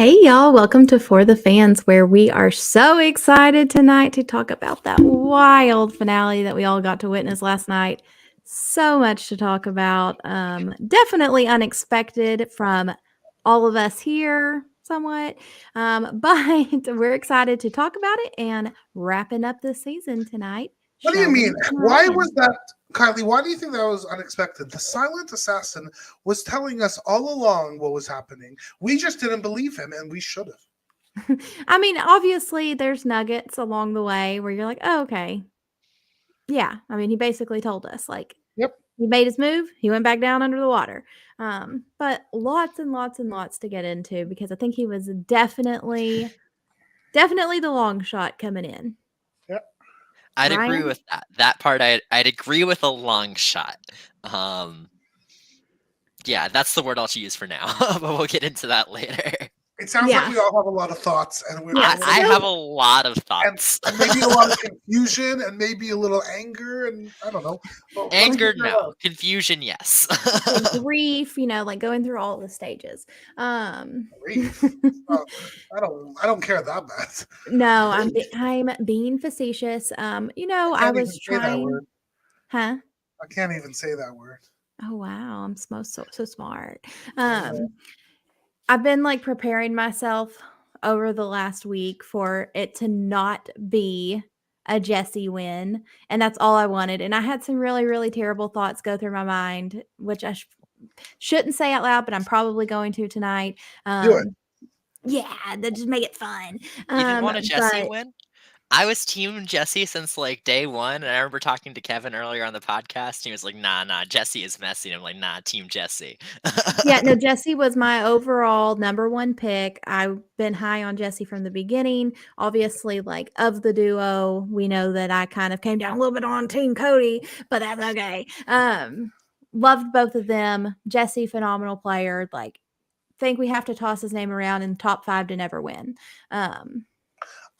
Hey, y'all. Welcome to For the Fans, where we are so excited tonight to talk about that wild finale that we all got to witness last night. So much to talk about. Definitely unexpected from all of us here, somewhat. But we're excited to talk about it and wrapping up the season tonight. What do you mean? Sheldon and Why Ryan. was that, Kylie? Why do you think that was unexpected? The silent assassin was telling us all along what was happening. We just didn't believe him, and we should have. I mean, obviously, there's nuggets along the way where you're like, oh, okay. Yeah. I mean, he basically told us, like, Yep. he made his move. He went back down under the water. But lots and lots and lots to get into because I think he was definitely the long shot coming in. Yep. I'd agree Ryan? with that. That part I'd agree with a long shot. Yeah, that's the word I'll use for now, but we'll get into that later. It sounds like we all have a lot of thoughts, and we're Yeah, I have a lot of thoughts. and maybe a lot of confusion, and maybe a little anger, and I don't know. Well, Anger, no. Confusion, yes. grief, like going through all the stages. Grief. I don't care that bad. No, I'm being facetious. I Can't was even say that trying. word. Huh? I can't even say that word. Oh wow, I'm so smart. I've been like preparing myself over the last week for it to not be a Jesse win, and that's all I wanted. And I had some really, really terrible thoughts go through my mind, which I shouldn't say out loud, but I'm probably going to tonight. Do it. Yeah, that just make it fun. You didn't want a Jesse But win? I was team Jesse since like day one, and I remember talking to Kevin earlier on the podcast. And he was like, "Nah, Jesse is messy." And I'm like, "Nah, team Jesse." yeah, no, Jesse was my overall number one pick. I've been high on Jesse from the beginning. Obviously, like of the duo, we know that I kind of came down a little bit on Team Cody, but that's okay. Loved both of them. Jesse, phenomenal player. Like, think we have to toss his name around in top 5 to never win.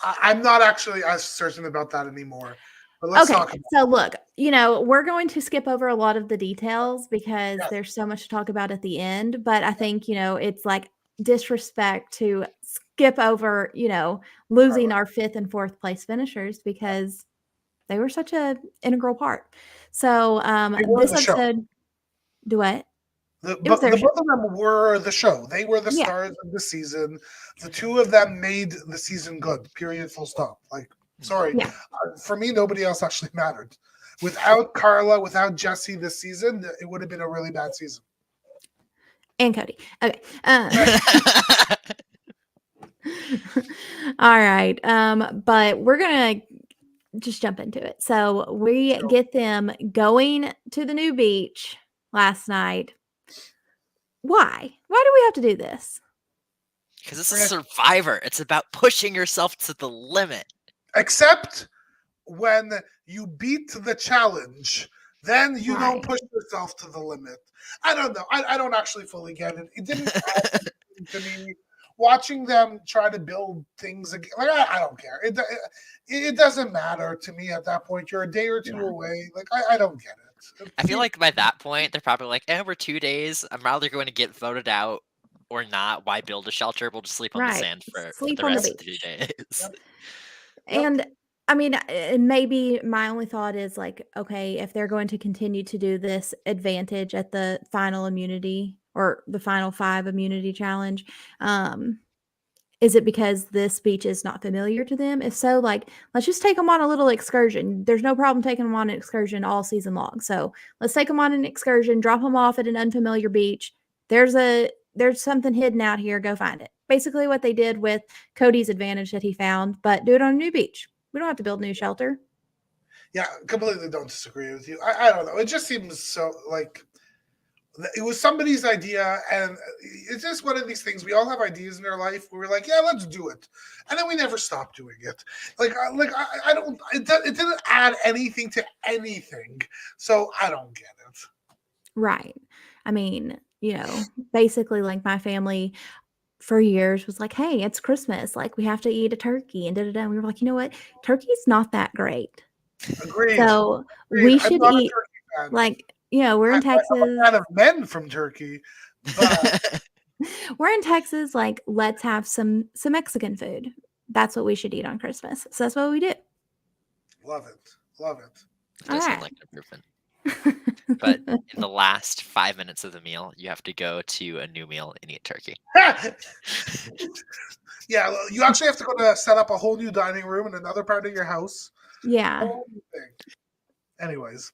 I'm not actually as certain about that anymore. But let's talk about so look, we're going to skip over a lot of the details because there's so much to talk about at the end. But I think, it's like disrespect to skip over, losing our 5th and 4th place finishers because they were such a integral part. So this episode, do what? The both of them were the show. They were the stars of the season. The two of them made the season good. Period. Full stop. Like, sorry. Yeah. For me, nobody else actually mattered. Without Carla, without Jesse this season, it would have been a really bad season. And Cody. Okay. All right. But we're going to just jump into it. So we get them going to the new beach last night. Why? Why do we have to do this? Because it's a Survivor. It's about pushing yourself to the limit. Except when you beat the challenge, then you don't push yourself to the limit. I don't know. I don't actually fully get it. It didn't add to me. Watching them try to build things again, like I don't care. It doesn't matter to me at that point. You're a day or two away. Like I don't get it. I feel like by that point, they're probably like, we're 2 days. I'm either going to get voted out or not. Why build a shelter? We'll just sleep on the sand for the rest of the 2 days. Yep. And I mean, maybe my only thought is like, okay, if they're going to continue to do this advantage at the final immunity or the final 5 immunity challenge, is it because this beach is not familiar to them? If so, like, let's just take them on a little excursion. There's no problem taking them on an excursion all season long. So let's take them on an excursion, drop them off at an unfamiliar beach. There's something hidden out here. Go find it. Basically what they did with Cody's advantage that he found, but do it on a new beach. We don't have to build a new shelter. Yeah, completely don't disagree with you. I don't know. It just seems so like it was somebody's idea, and it's just one of these things. We all have ideas in our life where we're like, yeah, let's do it, and then we never stop doing it. I don't. It didn't add anything to anything, so I don't get it. Right. I mean, basically, like my family for years was like, hey, it's Christmas. Like, we have to eat a turkey and da-da-da. And we were like, you know what? Turkey's not that great. Agreed. So we should eat, like, we're in Texas. I'm a fan of men from Turkey, but We're in Texas, like, let's have some Mexican food. That's what we should eat on Christmas. So that's what we do. Love it. Love it. It does sound like an improvement. But in the last 5 minutes of the meal, you have to go to a new meal and eat turkey. Yeah, you actually have to go to set up a whole new dining room in another part of your house. Yeah. Whole new thing. Anyways,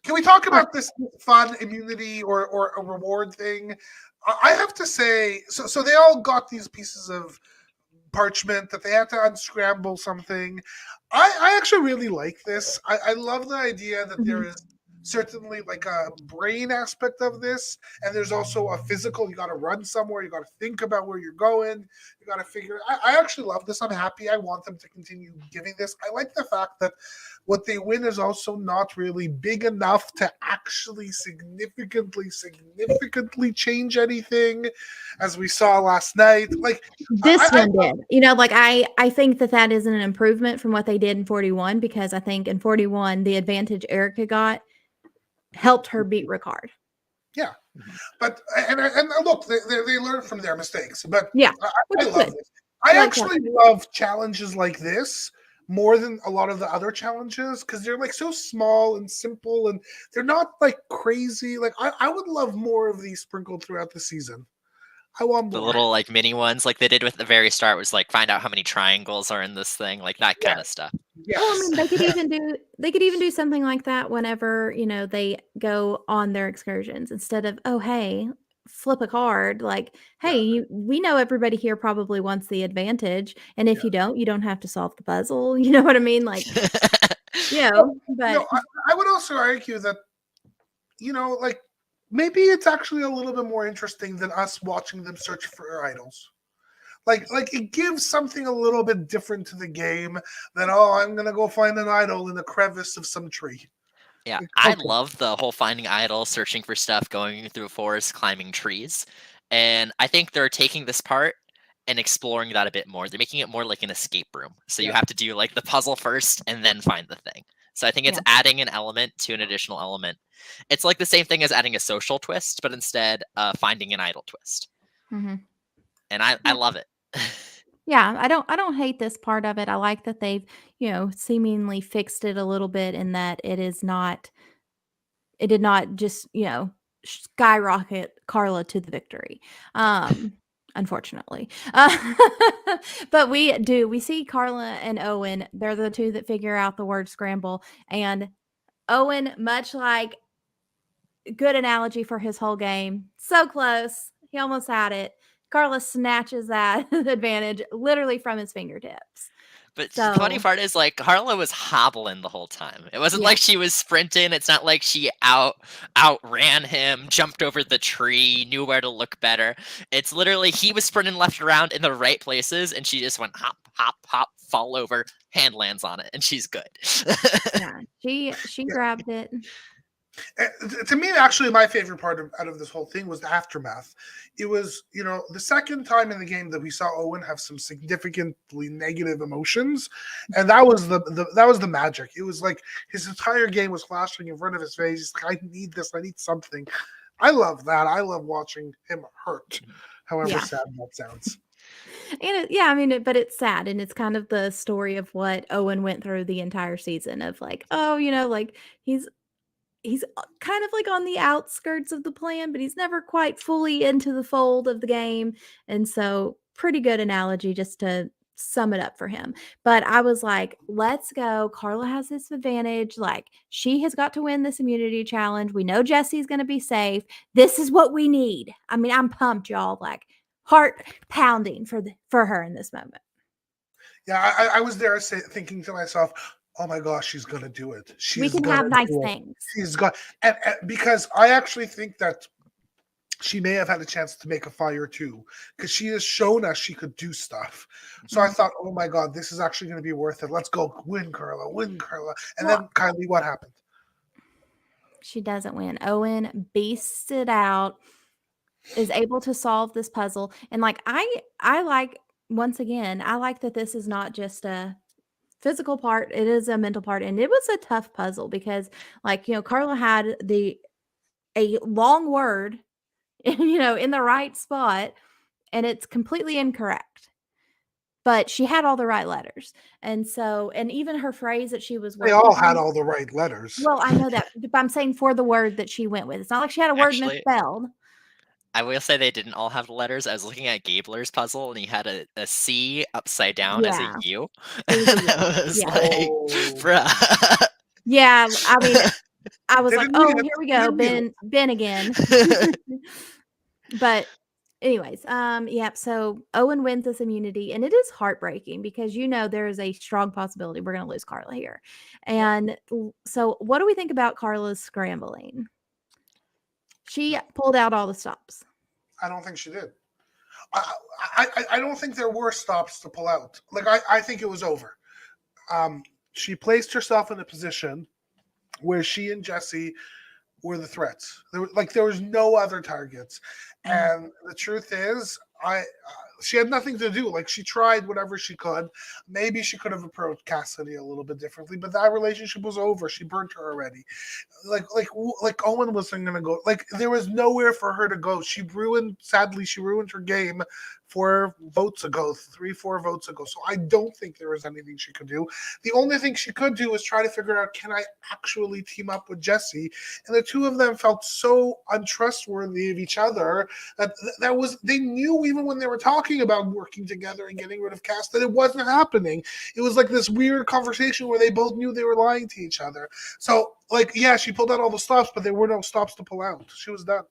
can we talk about this fun immunity or a reward thing? I have to say, so they all got these pieces of parchment that they had to unscramble something. I actually really like this. I love the idea that there is certainly like a brain aspect of this, and there's also a physical. You got to run somewhere. You got to think about where you're going. You got to figure. I actually love this. I'm happy. I want them to continue giving this. I like the fact that what they win is also not really big enough to actually significantly change anything, as we saw last night. Like this one did. You know, like I think that is an improvement from what they did in 41, because I think in 41 the advantage Erica got helped her beat Ricard. Yeah, but and look, they learn from their mistakes. But yeah, I love this. I actually love challenges like this more than a lot of the other challenges, because they're like so small and simple, and they're not like crazy. Like I would love more of these sprinkled throughout the season. I want more. The little like mini ones, like they did with the very start, was like find out how many triangles are in this thing, like that kind of stuff. Yes. Well, I mean, they could even do something like that whenever, you know, they go on their excursions, instead of, oh, hey, flip a card. Like, hey, we know everybody here probably wants the advantage, and if you don't have to solve the puzzle. You know what I mean? Like, you know, but I would also argue that, you know, like, maybe it's actually a little bit more interesting than us watching them search for idols. Like it gives something a little bit different to the game than, oh, I'm going to go find an idol in the crevice of some tree. Yeah, I love the whole finding idols, searching for stuff, going through a forest, climbing trees. And I think they're taking this part and exploring that a bit more. They're making it more like an escape room. So you have to do like the puzzle first and then find the thing. So I think it's adding an element to an additional element. It's like the same thing as adding a social twist, but instead finding an idol twist. Mm-hmm. And I love it. Yeah, I don't hate this part of it. I like that they've, you know, seemingly fixed it a little bit, in that it did not just, you know, skyrocket Carla to the victory. Unfortunately. But we see Carla and Owen, they're the two that figure out the word scramble, and Owen, much like, good analogy for his whole game, so close, he almost had it. Carla snatches that advantage literally from his fingertips. But the funny part is, like, Carla was hobbling the whole time. It wasn't like she was sprinting. It's not like she outran him, jumped over the tree, knew where to look better. It's literally he was sprinting left around in the right places, and she just went hop, hop, hop, fall over, hand lands on it, and she's good. Yeah, she grabbed it. To me, actually, my favorite part out of this whole thing was the aftermath. It was, you know, the second time in the game that we saw Owen have some significantly negative emotions, and that was the magic. It was like his entire game was flashing in front of his face. He's like, I need this. I need something. I love that. I love watching him hurt, however sad that sounds. And I mean, but it's sad, and it's kind of the story of what Owen went through the entire season of, like, oh, you know, like he's kind of like on the outskirts of the plan, but he's never quite fully into the fold of the game. And so, pretty good analogy just to sum it up for him. But I was like, let's go. Carla has this advantage. Like, she has got to win this immunity challenge. We know Jesse's going to be safe. This is what we need. I mean, I'm pumped, y'all. Like, heart pounding for her in this moment. Yeah, I was there thinking to myself, oh my gosh, she's gonna do it. We can have nice things. She's got, and because I actually think that she may have had a chance to make a fire too, because she has shown us she could do stuff. So I thought, oh my god, this is actually going to be worth it. Let's go, win, Carla. And then Kiley, what happened? She doesn't win. Owen beasts it out, is able to solve this puzzle, and like I like, once again, I like that this is not just a physical part, it is a mental part, and it was a tough puzzle because, like, you know, Carla had a long word, you know, in the right spot, and it's completely incorrect. But she had all the right letters. And so, and even her phrase that she was They working all had on, all the right letters. well, I know that, but I'm saying for the word that she went with. It's not like she had a word Actually, misspelled. I will say they didn't all have the letters. I was looking at Gabler's puzzle, and he had a C upside down as a Yeah, U. it was a And yeah. I was Yeah. like, Oh, bruh. Yeah, I mean, I was like, didn't need "Oh, it. here we go, Didn't need it. Ben again." But anyways, yep, so Owen wins this immunity, and it is heartbreaking because there is a strong possibility we're gonna lose Carla here. And so what do we think about Carla's scrambling? She pulled out all the stops. I don't think she did. I don't think there were stops to pull out. Like I think it was over. She placed herself in a position where she and Jesse were the threats. There was no other targets, and the truth is, she had nothing to do. Like she tried whatever she could. Maybe she could have approached Cassidy a little bit differently, but that relationship was over. She burnt her already. Like Owen wasn't gonna go. Like there was nowhere for her to go. Sadly, she ruined her game 3-4 votes ago. So I don't think there was anything she could do. The only thing she could do was try to figure out, can I actually team up with Jesse? And the two of them felt so untrustworthy of each other that they knew, even when they were talking about working together and getting rid of Cass, that it wasn't happening. It was like this weird conversation where they both knew they were lying to each other. So, yeah, she pulled out all the stops, but there were no stops to pull out. She was done.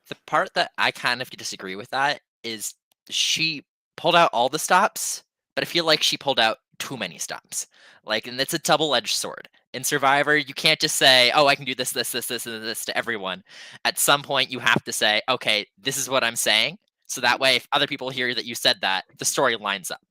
The part that I kind of disagree with that is she pulled out all the stops, but I feel like she pulled out too many stops. And it's a double-edged sword. In Survivor, you can't just say, "Oh, I can do this, this, this, this, and this" to everyone. At some point, you have to say, "Okay, this is what I'm saying." So that way, if other people hear that you said that, the story lines up.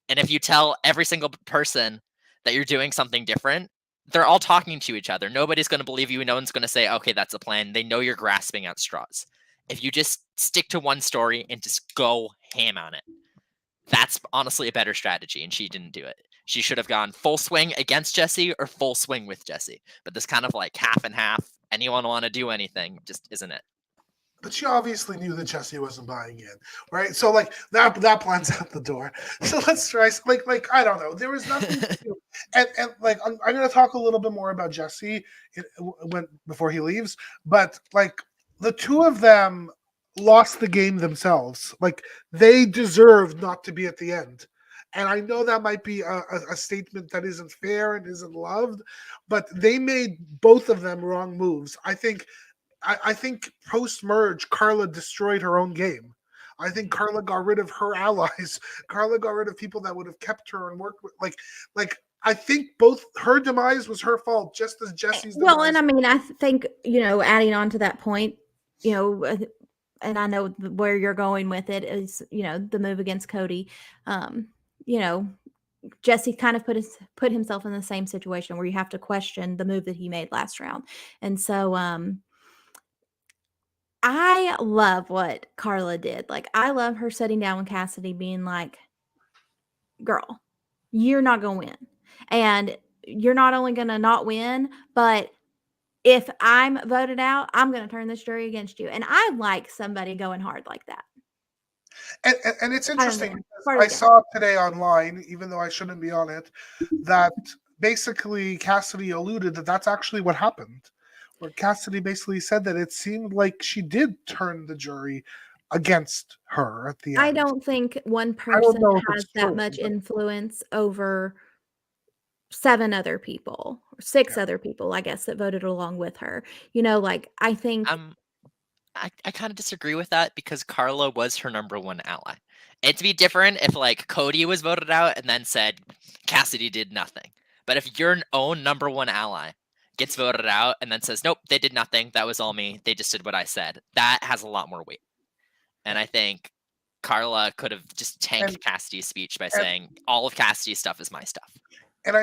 And if you tell every single person that you're doing something different, they're all talking to each other. Nobody's going to believe you. No one's going to say, "Okay, that's a plan." They know you're grasping at straws. If you just stick to one story and just go ham on it, that's honestly a better strategy, and she didn't do it. She should have gone full swing against Jesse or full swing with Jesse. But this kind of half and half, anyone want to do anything, just isn't it. But she obviously knew that Jesse wasn't buying in, right? So that plan's out the door. So let's try. I don't know. There was nothing to do, and I'm going to talk a little bit more about Jesse before he leaves. But the two of them lost the game themselves. They deserved not to be at the end. And I know that might be a statement that isn't fair and isn't loved, but they made both of them wrong moves. I think post-merge, Carla destroyed her own game. I think Carla got rid of her allies. Carla got rid of people that would have kept her and worked with. I think both her demise was her fault, just as Jesse's demise. Well, and I mean, I think, adding on to that point, and I know where you're going with it is, the move against Cody. Jesse kind of put himself in the same situation where you have to question the move that he made last round. And so, I love what Carla did. I love her sitting down with Cassidy being like, "Girl, you're not going to win. And you're not only going to not win, but if I'm voted out, I'm going to turn this jury against you." And I like somebody going hard like that. And it's interesting. I saw today online, even though I shouldn't be on it, that basically Cassidy alluded that that's actually what happened. Where Cassidy basically said that it seemed like she did turn the jury against her at the end. I don't think one person has that much influence over 7 other people, or 6 other people, I guess, that voted along with her. I think I kind of disagree with that because Carla was her number one ally. It'd be different if Cody was voted out and then said Cassidy did nothing. But if your own number one ally gets voted out and then says, "Nope, they did nothing. That was all me. They just did what I said," that has a lot more weight. And I think Carla could have just tanked Cassidy's speech by saying all of Cassidy's stuff is my stuff. And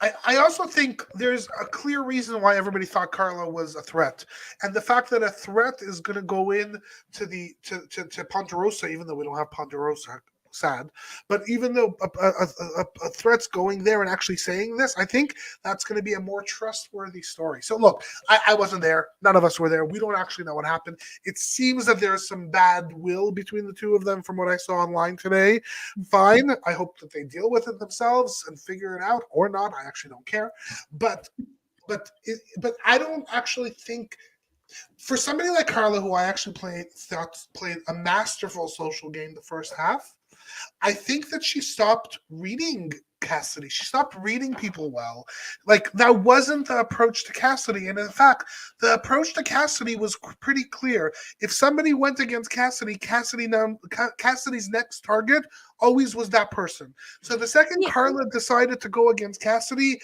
I also think there's a clear reason why everybody thought Carla was a threat, and the fact that a threat is going to go in to Ponderosa, even though we don't have Ponderosa sad. But even though a threat's going there and actually saying this, I think that's going to be a more trustworthy story. So look, I wasn't there. None of us were there. We don't actually know what happened. It seems that there's some bad will between the two of them from what I saw online today. Fine. I hope that they deal with it themselves and figure it out, or not. I actually don't care. But I don't actually think, for somebody like Carla, who I actually played a masterful social game the first half, I think that she stopped reading Cassidy. She stopped reading people well. Like, that wasn't the approach to Cassidy. And in fact, the approach to Cassidy was pretty clear. If somebody went against Cassidy, Cassidy's next target always was that person. So the second Carla decided to go against Cassidy,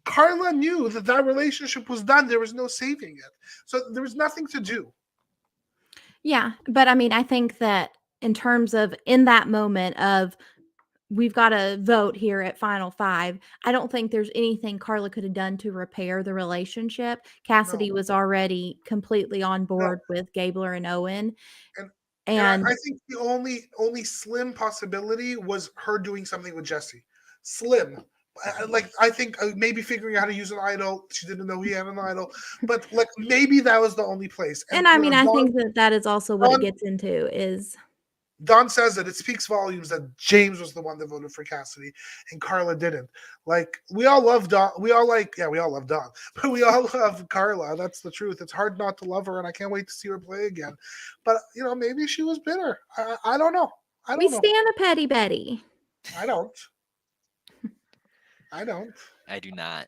Carla knew that relationship was done. There was no saving it. So there was nothing to do. Yeah. But I mean, I think that in terms of in that moment of we've got to vote here at Final Five, I don't think there's anything Carla could have done to repair the relationship. Cassidy was already completely on board with Gabler and Owen. And I think the only slim possibility was her doing something with Jesse. Slim. I think maybe figuring out how to use an idol. She didn't know he had an idol, but like maybe that was the only place. And I mean, I think that is also what it gets into is. Don says that it speaks volumes that James was the one that voted for Cassidy and Carla didn't. Like, we all love Don. We all love Don, but we all love Carla. That's the truth. It's hard not to love her, and I can't wait to see her play again. But maybe she was bitter. I don't know. We stand a petty Betty. I don't. I do not.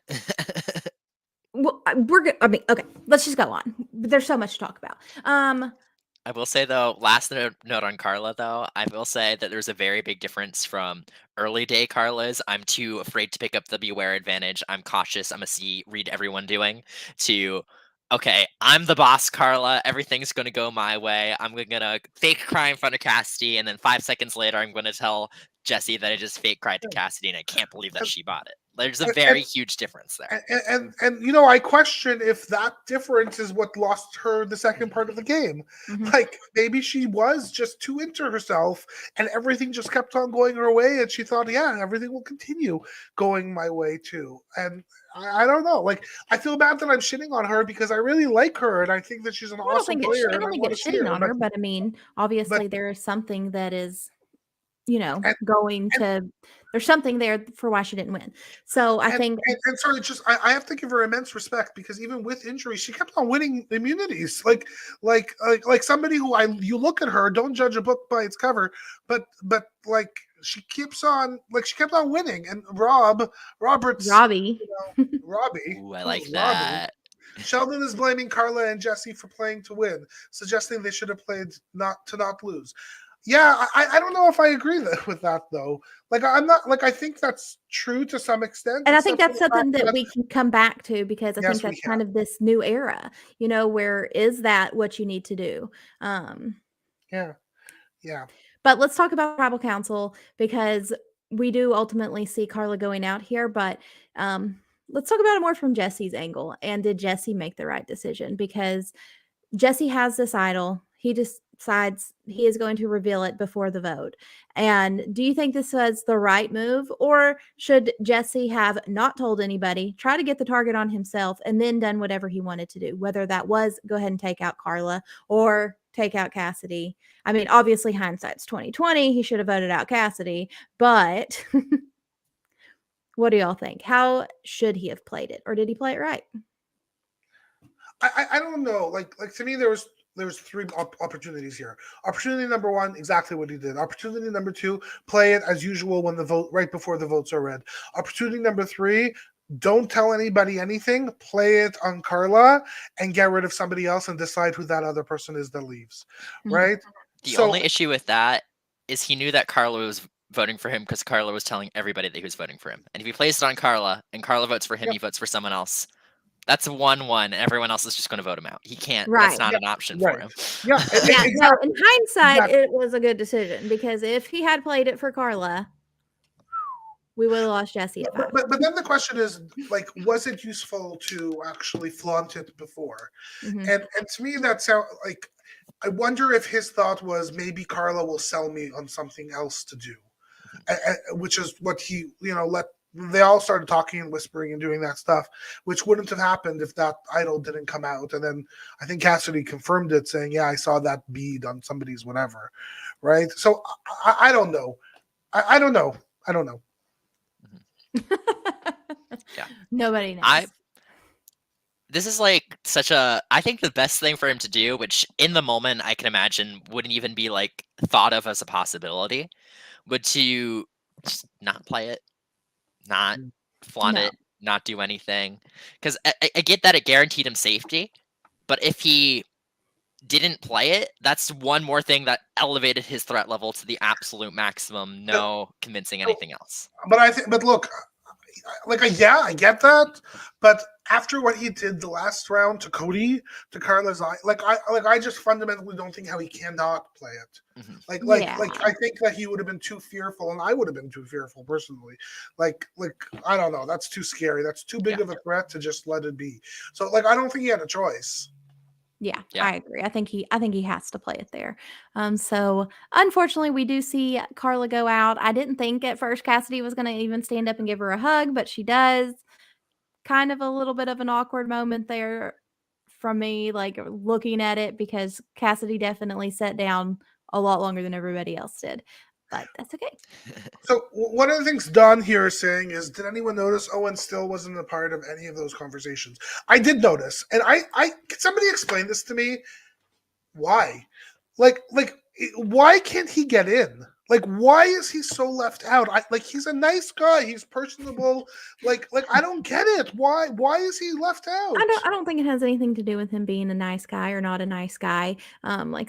Well, we're good. I mean, okay, let's just go on. There's so much to talk about. I will say, though, last note on Carla, though, I will say that there's a very big difference from early day Carla's "I'm too afraid to pick up the beware advantage, I'm cautious, I'm a read everyone doing," to, okay, I'm the boss, Carla, everything's gonna go my way, I'm gonna fake cry in front of Cassidy, and then 5 seconds later, I'm gonna tell Jesse that I just fake cried to Cassidy, and I can't believe that she bought it. There's a very huge difference there. And I question if that difference is what lost her the second part of the game. Mm-hmm. Like, maybe she was just too into herself and everything just kept on going her way, and she thought, yeah, everything will continue going my way too. And I don't know. Like, I feel bad that I'm shitting on her because I really like her and I think that she's an awesome player. I don't think it's shitting on her, but I mean, obviously there is something that is, there's something there for why she didn't win. So I think, sorry, I have to give her immense respect because even with injury, she kept on winning immunities. Like somebody who you look at her, don't judge a book by its cover, but like she kept on winning. And Robbie. Ooh, I like that. Sheldon is blaming Carla and Jesse for playing to win, suggesting they should have played not lose. Yeah, I don't know if I agree with that though. Like, I'm not like, I think that's true to some extent. And I think that's something that we can come back to because I think that's kind of this new era, where is that what you need to do? Yeah. But let's talk about Tribal Council because we do ultimately see Carla going out here, but let's talk about it more from Jesse's angle. And did Jesse make the right decision? Because Jesse has this idol. He decides he is going to reveal it before the vote. And do you think this was the right move? Or should Jesse have not told anybody, try to get the target on himself, and then done whatever he wanted to do? Whether that was go ahead and take out Carla or take out Cassidy. I mean, obviously hindsight's 2020. He should have voted out Cassidy. But what do y'all think? How should he have played it? Or did he play it right? I don't know. Like to me, there was 3 opportunities here. Opportunity number 1, exactly what he did. Opportunity number 2, play it as usual when right before the votes are read. Opportunity number 3, don't tell anybody anything. Play it on Carla and get rid of somebody else and decide who that other person is that leaves. Right? The only issue with that is he knew that Carla was voting for him because Carla was telling everybody that he was voting for him. And if he plays it on Carla and Carla votes for him, he votes for someone else. That's a 1-1. Everyone else is just going to vote him out. He can't. Right. That's not an option for him. Yeah. Exactly. No, in hindsight, it was a good decision because if he had played it for Carla, we would have lost Jesse at 5. But then the question is, like, was it useful to actually flaunt it before? Mm-hmm. And to me, that sounds like, I wonder if his thought was maybe Carla will sell me on something else to do. which is what he, let. They all started talking and whispering and doing that stuff, which wouldn't have happened if that idol didn't come out. And then I think Cassidy confirmed it, saying, "Yeah, I saw that bead on somebody's whatever." Right. So I don't know. I don't know. I don't know. Yeah. Nobody knows. This is like I think the best thing for him to do, which in the moment I can imagine wouldn't even be like thought of as a possibility, would to just not play it, not flaunt No. it, not do anything. Because I get that it guaranteed him safety, but if he didn't play it, that's one more thing that elevated his threat level to the absolute maximum. No convincing anything else. But look, yeah, I get that, but after what he did the last round to Cody, to Carla's eye, I just fundamentally don't think how he cannot play it. Mm-hmm. I think that he would have been too fearful, and I would have been too fearful personally. I don't know, that's too scary. That's too big of a threat to just let it be. So I don't think he had a choice. Yeah, I agree. I think he has to play it there. So unfortunately, we do see Carla go out. I didn't think at first Cassidy was going to even stand up and give her a hug, but she does. Kind of a little bit of an awkward moment there from me, like looking at it, because Cassidy definitely sat down a lot longer than everybody else did. But that's okay. So one of the things Don here is saying is, did anyone notice Owen still wasn't a part of any of those conversations? I did notice, and I can somebody explain this to me? Why? Why can't he get in? Why is he so left out? He's a nice guy. He's personable. I don't get it. Why is he left out? I don't think it has anything to do with him being a nice guy or not a nice guy.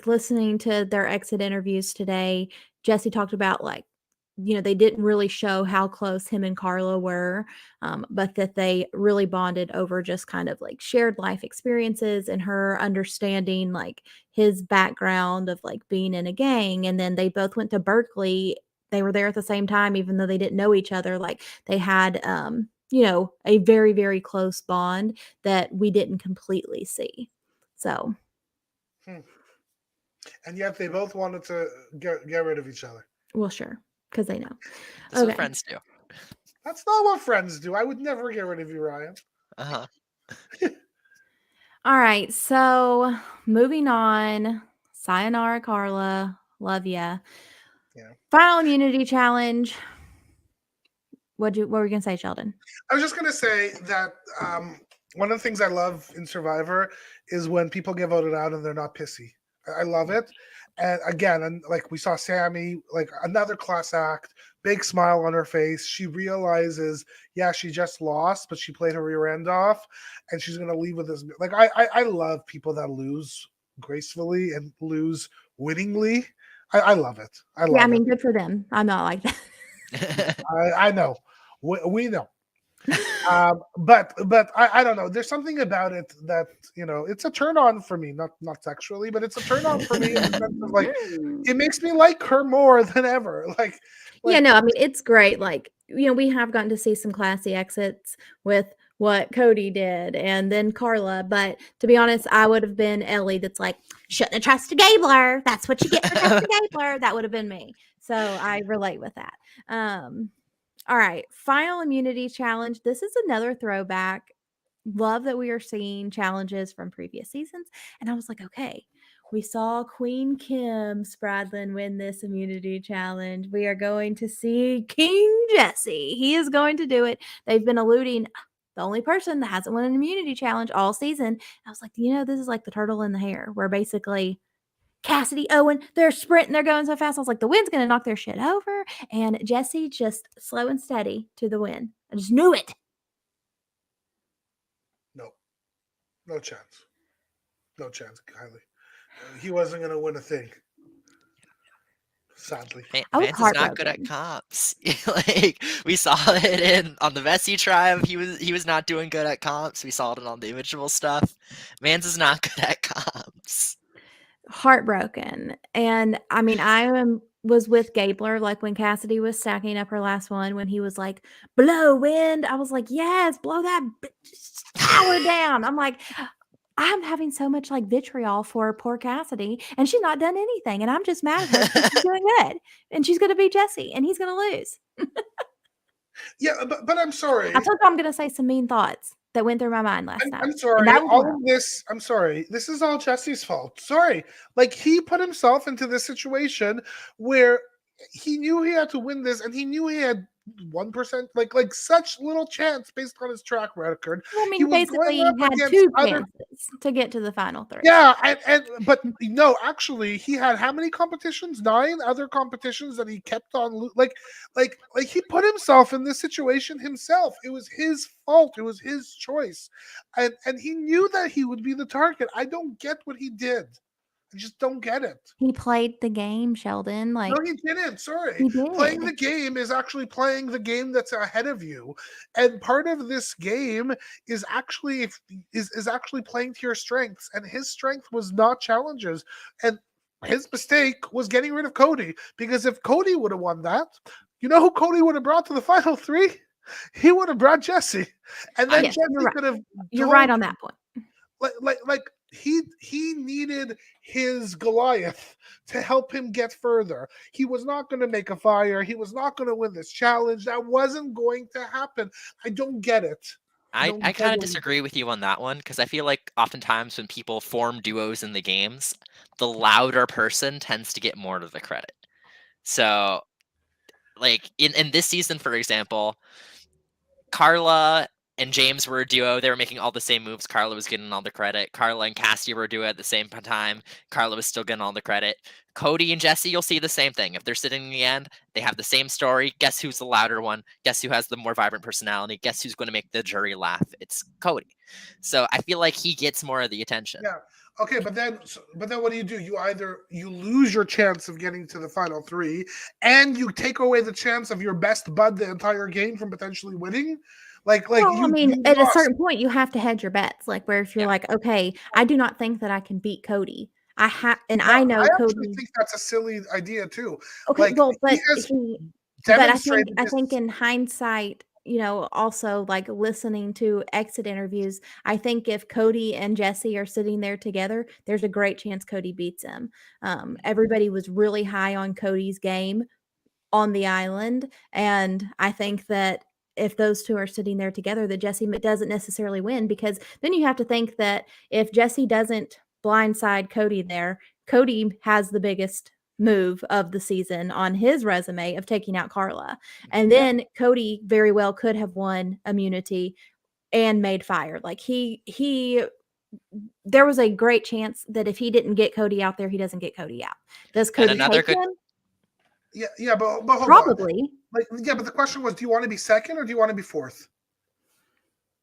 Listening to their exit interviews today, Jesse talked about they didn't really show how close him and Carla were, but that they really bonded over just kind of shared life experiences and her understanding his background of being in a gang. And then they both went to Berkeley. They were there at the same time, even though they didn't know each other. They had, a very, very close bond that we didn't completely see. So. And yet they both wanted to get rid of each other. Well, sure. Because they know. That's what friends do. That's not what friends do. I would never get rid of you, Ryan. Uh-huh. All right. So moving on. Sayonara, Carla. Love ya. Yeah. Final immunity challenge. What were you going to say, Sheldon? I was just going to say that one of the things I love in Survivor is when people get voted out and they're not pissy. I love it. And again, we saw Sammy, another class act, big smile on her face. She realizes, she just lost, but she played her rear end off, and she's going to leave with this. I love people that lose gracefully and lose winningly. I love it. I love it. Good for them. I'm not like that. I know. We know. But I don't know. There's something about it that it's a turn on for me, not sexually, but it's a turn on for me in the sense of it makes me like her more than ever. It's great. We have gotten to see some classy exits with what Cody did and then Carla, but to be honest, I would have been Ellie. That's shouldn't have trusted Gabler. That's what you get for trusting Gabler. That would have been me. So I relate with that. All right, final immunity challenge. This is another throwback. Love that we are seeing challenges from previous seasons. And I was like, okay, we saw Queen Kim Spradlin win this immunity challenge. We are going to see King Jesse. He is going to do it. They've been alluding the only person that hasn't won an immunity challenge all season. I was like, this is like the turtle in the hare, where basically Cassidy, Owen, they're sprinting, they're going so fast. I was like, the wind's going to knock their shit over. And Jesse just slow and steady to the win. I just knew it. No chance. No chance, Kiley. He wasn't going to win a thing. Sadly. Vance is not good at comps. We saw it on the Vessi tribe. He was not doing good at comps. We saw it on the individual stuff. Vance is not good at comps. Heartbroken. And I was with Gabler when Cassidy was stacking up her last one, when he was like, blow wind. I was like, yes, blow that tower down. I'm like, I'm having so much like vitriol for poor Cassidy, and she's not done anything, and I'm just mad at her because she's doing good, and she's going to beat Jesse, and he's going to lose. Yeah, but I'm sorry. I told you I'm going to say some mean thoughts that went through my mind last time. I'm sorry. All of this, I'm sorry. This is all Jesse's fault. Sorry. Like, he put himself into this situation where he knew he had to win this, and he knew he had 1%, like such little chance based on his track record. Well, I mean, He was basically, going up had against 2 other. chances to get to the final 3. Yeah, but no, actually, he had how many competitions? 9 other competitions that he kept on like he put himself in this situation himself. It was his fault. It was his choice, and he knew that he would be the target. I don't get what he did. I just don't get it. He played the game, Sheldon. Like, no, he didn't. Sorry. he did. Playing the game is actually playing the game that's ahead of you. And part of this game is actually actually playing to your strengths. And his strength was not challenges. And his mistake was getting rid of Cody. Because if Cody would have won that, you know who Cody would have brought to the final 3? He would have brought Jesse. And then Jesse could have. You're right on that point. Like he needed his Goliath to help him get further. He was not going to make a fire. He was not going to win this challenge. That wasn't going to happen. I don't get it. I kind of disagree with you on that one, because I feel like oftentimes when people form duos in the games, the louder person tends to get more of the credit. So, like in this season, for example, Carla and James were a duo. They were making all the same moves. Carla was getting all the credit. Carla and Cassie were a duo at the same time. Carla was still getting all the credit. Cody and Jesse, you'll see the same thing. If they're sitting in the end, they have the same story. Guess who's the louder one? Guess who has the more vibrant personality? Guess who's going to make the jury laugh? It's Cody. So I feel like he gets more of the attention. Yeah. Okay, but then what do? You lose your chance of getting to the final 3, and you take away the chance of your best bud the entire game from potentially winning. Well, I mean, at a certain point, you have to hedge your bets. Like, where if you're like, okay, I do not think that I can beat Cody. I know I Cody. actually think that's a silly idea too. Okay, well, but I think in hindsight, also like listening to exit interviews, I think if Cody and Jesse are sitting there together, there's a great chance Cody beats him. Everybody was really high on Cody's game on the island, and I think that if those 2 are sitting there together, that Jesse doesn't necessarily win, because then you have to think that if Jesse doesn't blindside Cody there, Cody has the biggest move of the season on his resume of taking out Carla. And then Cody very well could have won immunity and made fire. Like there was a great chance that if he didn't get Cody out there, he doesn't get Cody out. Does Cody take him? Yeah, but hold probably. On. But the question was, do you want to be second or do you want to be fourth?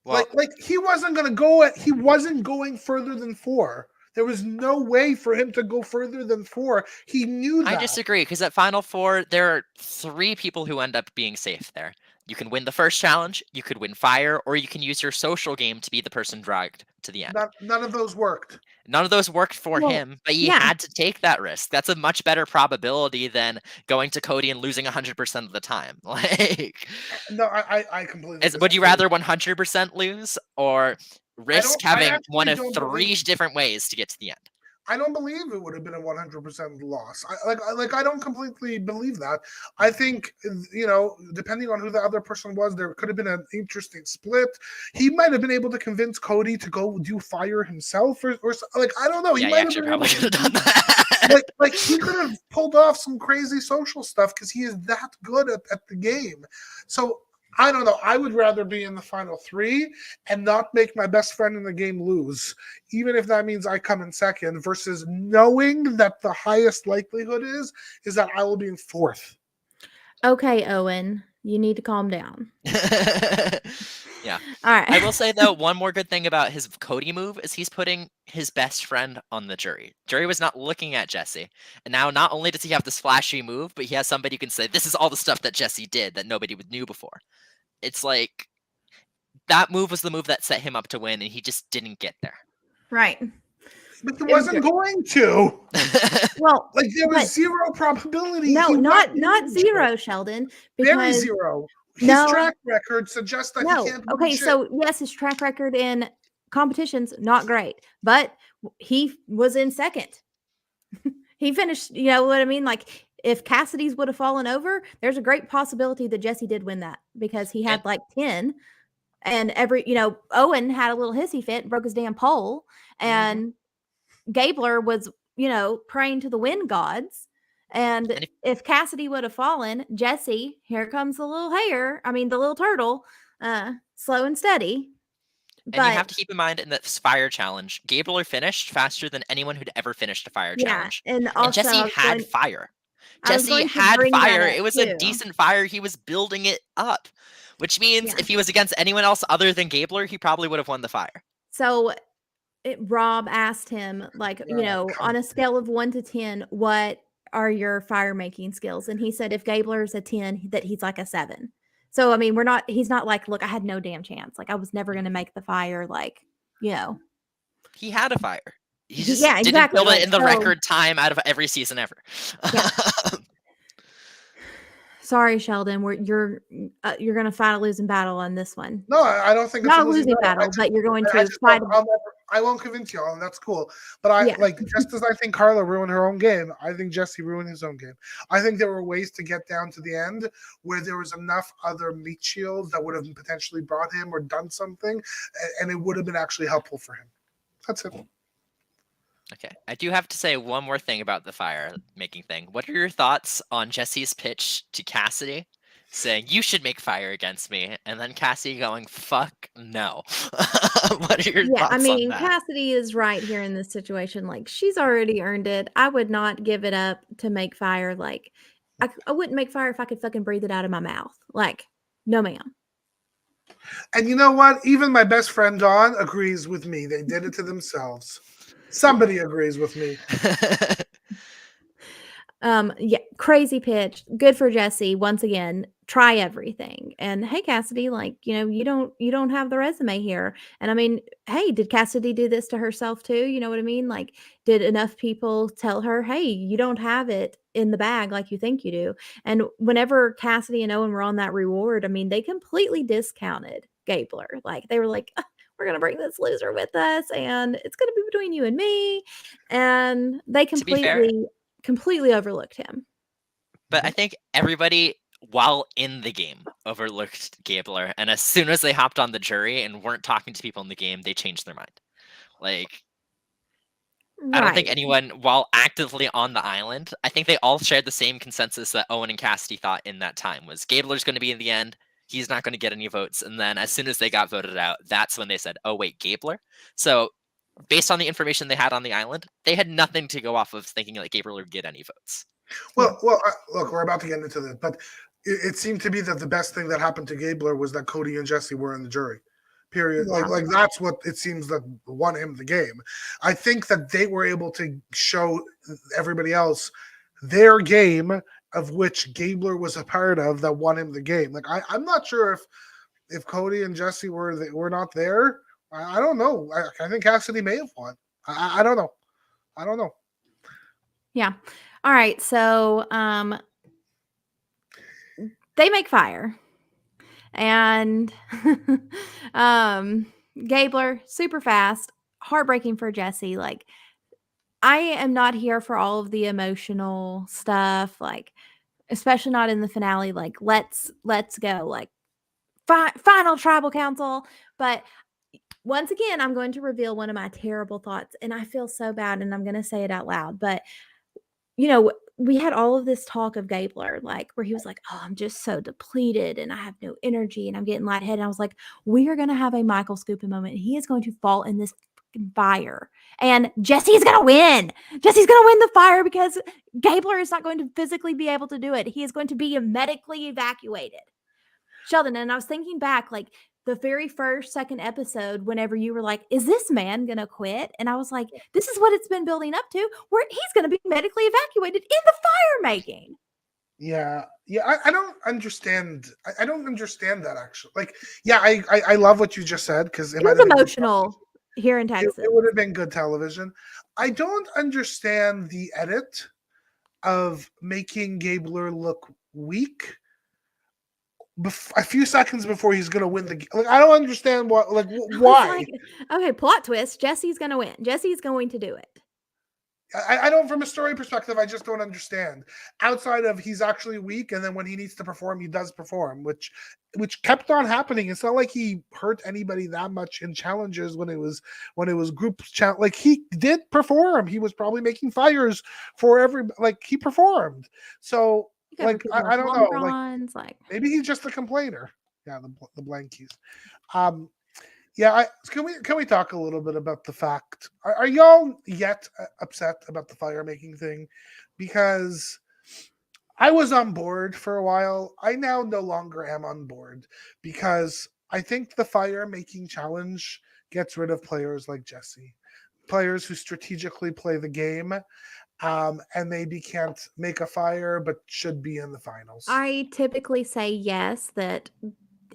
Well, he wasn't going to go. He wasn't going further than 4. There was no way for him to go further than 4. He knew that. I disagree, because at Final 4, there are 3 people who end up being safe there. You can win the first challenge, you could win fire, or you can use your social game to be the person dragged to the end. None of those worked. None of those worked for him, but he had to take that risk. That's a much better probability than going to Cody and losing 100% of the time. No, I completely. Would you rather 100% lose or risk having one of 3 different ways to get to the end? I don't believe it would have been a 100% loss. I don't completely believe that. I think, depending on who the other person was, there could have been an interesting split. He might have been able to convince Cody to go do fire himself, or I don't know. He might have probably could have done that. He could have pulled off some crazy social stuff because he is that good at the game. So I don't know. I would rather be in the final 3 and not make my best friend in the game lose, even if that means I come in second, versus knowing that the highest likelihood is that I will be in 4th. Okay, Owen, you need to calm down. Yeah. All right. I will say, though, one more good thing about his Cody move is he's putting his best friend on the jury. Jury was not looking at Jesse. And now not only does he have this flashy move, but he has somebody who can say, this is all the stuff that Jesse did that nobody knew before. It's like that move was the move that set him up to win, and he just didn't get there. Right. But he wasn't going to. Well, there was 0 probability. No, not 0, Sheldon. Very 0. His track record suggests that he can't. Okay, so yes, his track record in competition's not great, but he was in second. He finished, you know what I mean? Like, if Cassidy's would have fallen over, there's a great possibility that Jesse did win that because he And had like 10. And Owen had a little hissy fit and broke his damn pole. Mhm. And Gabler was, praying to the wind gods. And and if, if Cassidy would have fallen, Jesse, here comes the little the little turtle, slow and steady. and you But have to keep in mind in this fire challenge, Gabler finished faster than anyone who'd ever finished a fire yeah, challenge. and And also Jesse had fire. I was Jesse going to had bring that fire. up It was a too. decent fire. He was building it up, which means Yeah. if he was against anyone else other than Gabler, he probably would have won the fire. So Rob asked him, like, Oh, on come a scale of 1 to 10, what are your fire making skills? And he said if Gabler's a 10, that he's like a 7. So I mean, he's not like, look, I had no damn chance. Like, I was never gonna make the fire, like, you know. He had a fire. He just Yeah, didn't exactly. build it Like, in the so record time out of every season ever. yeah. Sorry, Sheldon, you're gonna fight a losing battle on this one. No, I don't think it's a Not a losing losing battle. battle, but you're going I to just fight. I won't convince y'all, and that's cool. But I Yeah. like just as I think Carla ruined her own game, I think Jesse ruined his own game. I think there were ways to get down to the end where there was enough other meat shields that would have potentially brought him or done something, and it would have been actually helpful for him. That's it. Okay, I do have to say one more thing about the fire making thing. What are your thoughts on Jesse's pitch to Cassidy, saying you should make fire against me, and then Cassidy going fuck no? What are your Yeah, I thoughts on mean, that? Cassidy is right here in this situation. Like, she's already earned it. I would not give it up to make fire. Like, I wouldn't make fire if I could fucking breathe it out of my mouth. Like, no, ma'am. And you know what? Even my best friend Dawn agrees with me. They did it to themselves. Somebody agrees with me. Yeah, crazy pitch. Good for Jesse. Once again, try everything. And hey, Cassidy, like, you don't have the resume here. And I mean, hey, did Cassidy do this to herself too? You know what I mean? Like, did enough people tell her, hey, you don't have it in the bag like you think you do? And whenever Cassidy and Owen were on that reward, I mean, they completely discounted Gabler. Like, they were like, we're gonna bring this loser with us, and it's gonna be between you and me. And they To be fair, completely overlooked him. but I think everybody, while in the game, overlooked Gabler, and as soon as they hopped on the jury and weren't talking to people in the game, they changed their mind. Like, I don't think Right. anyone, while actively on the island, I think they all shared the same consensus that Owen and Cassidy thought in that time was Gabler's going to be in the end. He's not going to get any votes. And then as soon as they got voted out, that's when they said, oh, wait, Gabler? So based on the information they had on the island, they had nothing to go off of thinking like Gabler would get any votes. Well, look, we're about to get into this, but it seemed to be that the best thing that happened to Gabler was that Cody and Jesse were in the jury. Period. Yeah. Like that's what it seems that won him the game. I think that they were able to show everybody else their game of which Gabler was a part of that won him the game. Like I'm not sure if Cody and Jesse were not there. I don't know. I think Cassidy may have won. I don't know. I don't know. Yeah. All right. So they make fire. And Gabler, super fast, heartbreaking for Jesse. Like, I am not here for all of the emotional stuff, like, especially not in the finale. Like, let's go. Like, final tribal council. But once again, I'm going to reveal one of my terrible thoughts, and I feel so bad, and I'm going to say it out loud. But we had all of this talk of Gabler, like, where he was like, "Oh, I'm just so depleted and I have no energy and I'm getting lightheaded." And I was like, "We are going to have a Michael Scoopin moment. He is going to fall in this fucking fire, and Jesse's going to win. Jesse's going to win the fire because Gabler is not going to physically be able to do it. He is going to be medically evacuated." Sheldon, and I was thinking back, like, the very second episode, whenever you were like, "Is this man gonna quit?" And I was like, this is what it's been building up to, where he's gonna be medically evacuated in the fire making. Yeah. I don't understand. I don't understand that actually. Like, yeah, I love what you just said because It was emotional here in Texas. It would have been good television. I don't understand the edit of making Gabler look weak a few seconds before he's going to win the game. Like, I don't understand what, like, why. Like, okay, plot twist. Jesse's going to win. Jesse's going to do it. I don't, from a story perspective, I just don't understand. Outside of he's actually weak, and then when he needs to perform, he does perform, which kept on happening. It's not like he hurt anybody that much in challenges when it was group challenge. Like, he did perform. He was probably making fires for he performed. So, like, I don't know. Like, maybe he's just a complainer. Yeah, the blankies. Yeah, can we talk a little bit about the fact? Are y'all yet upset about the fire making thing? Because I was on board for a while. I now no longer am on board because I think the fire making challenge gets rid of players like Jesse, players who strategically play the game, and maybe can't make a fire but should be in the finals. I typically say yes, that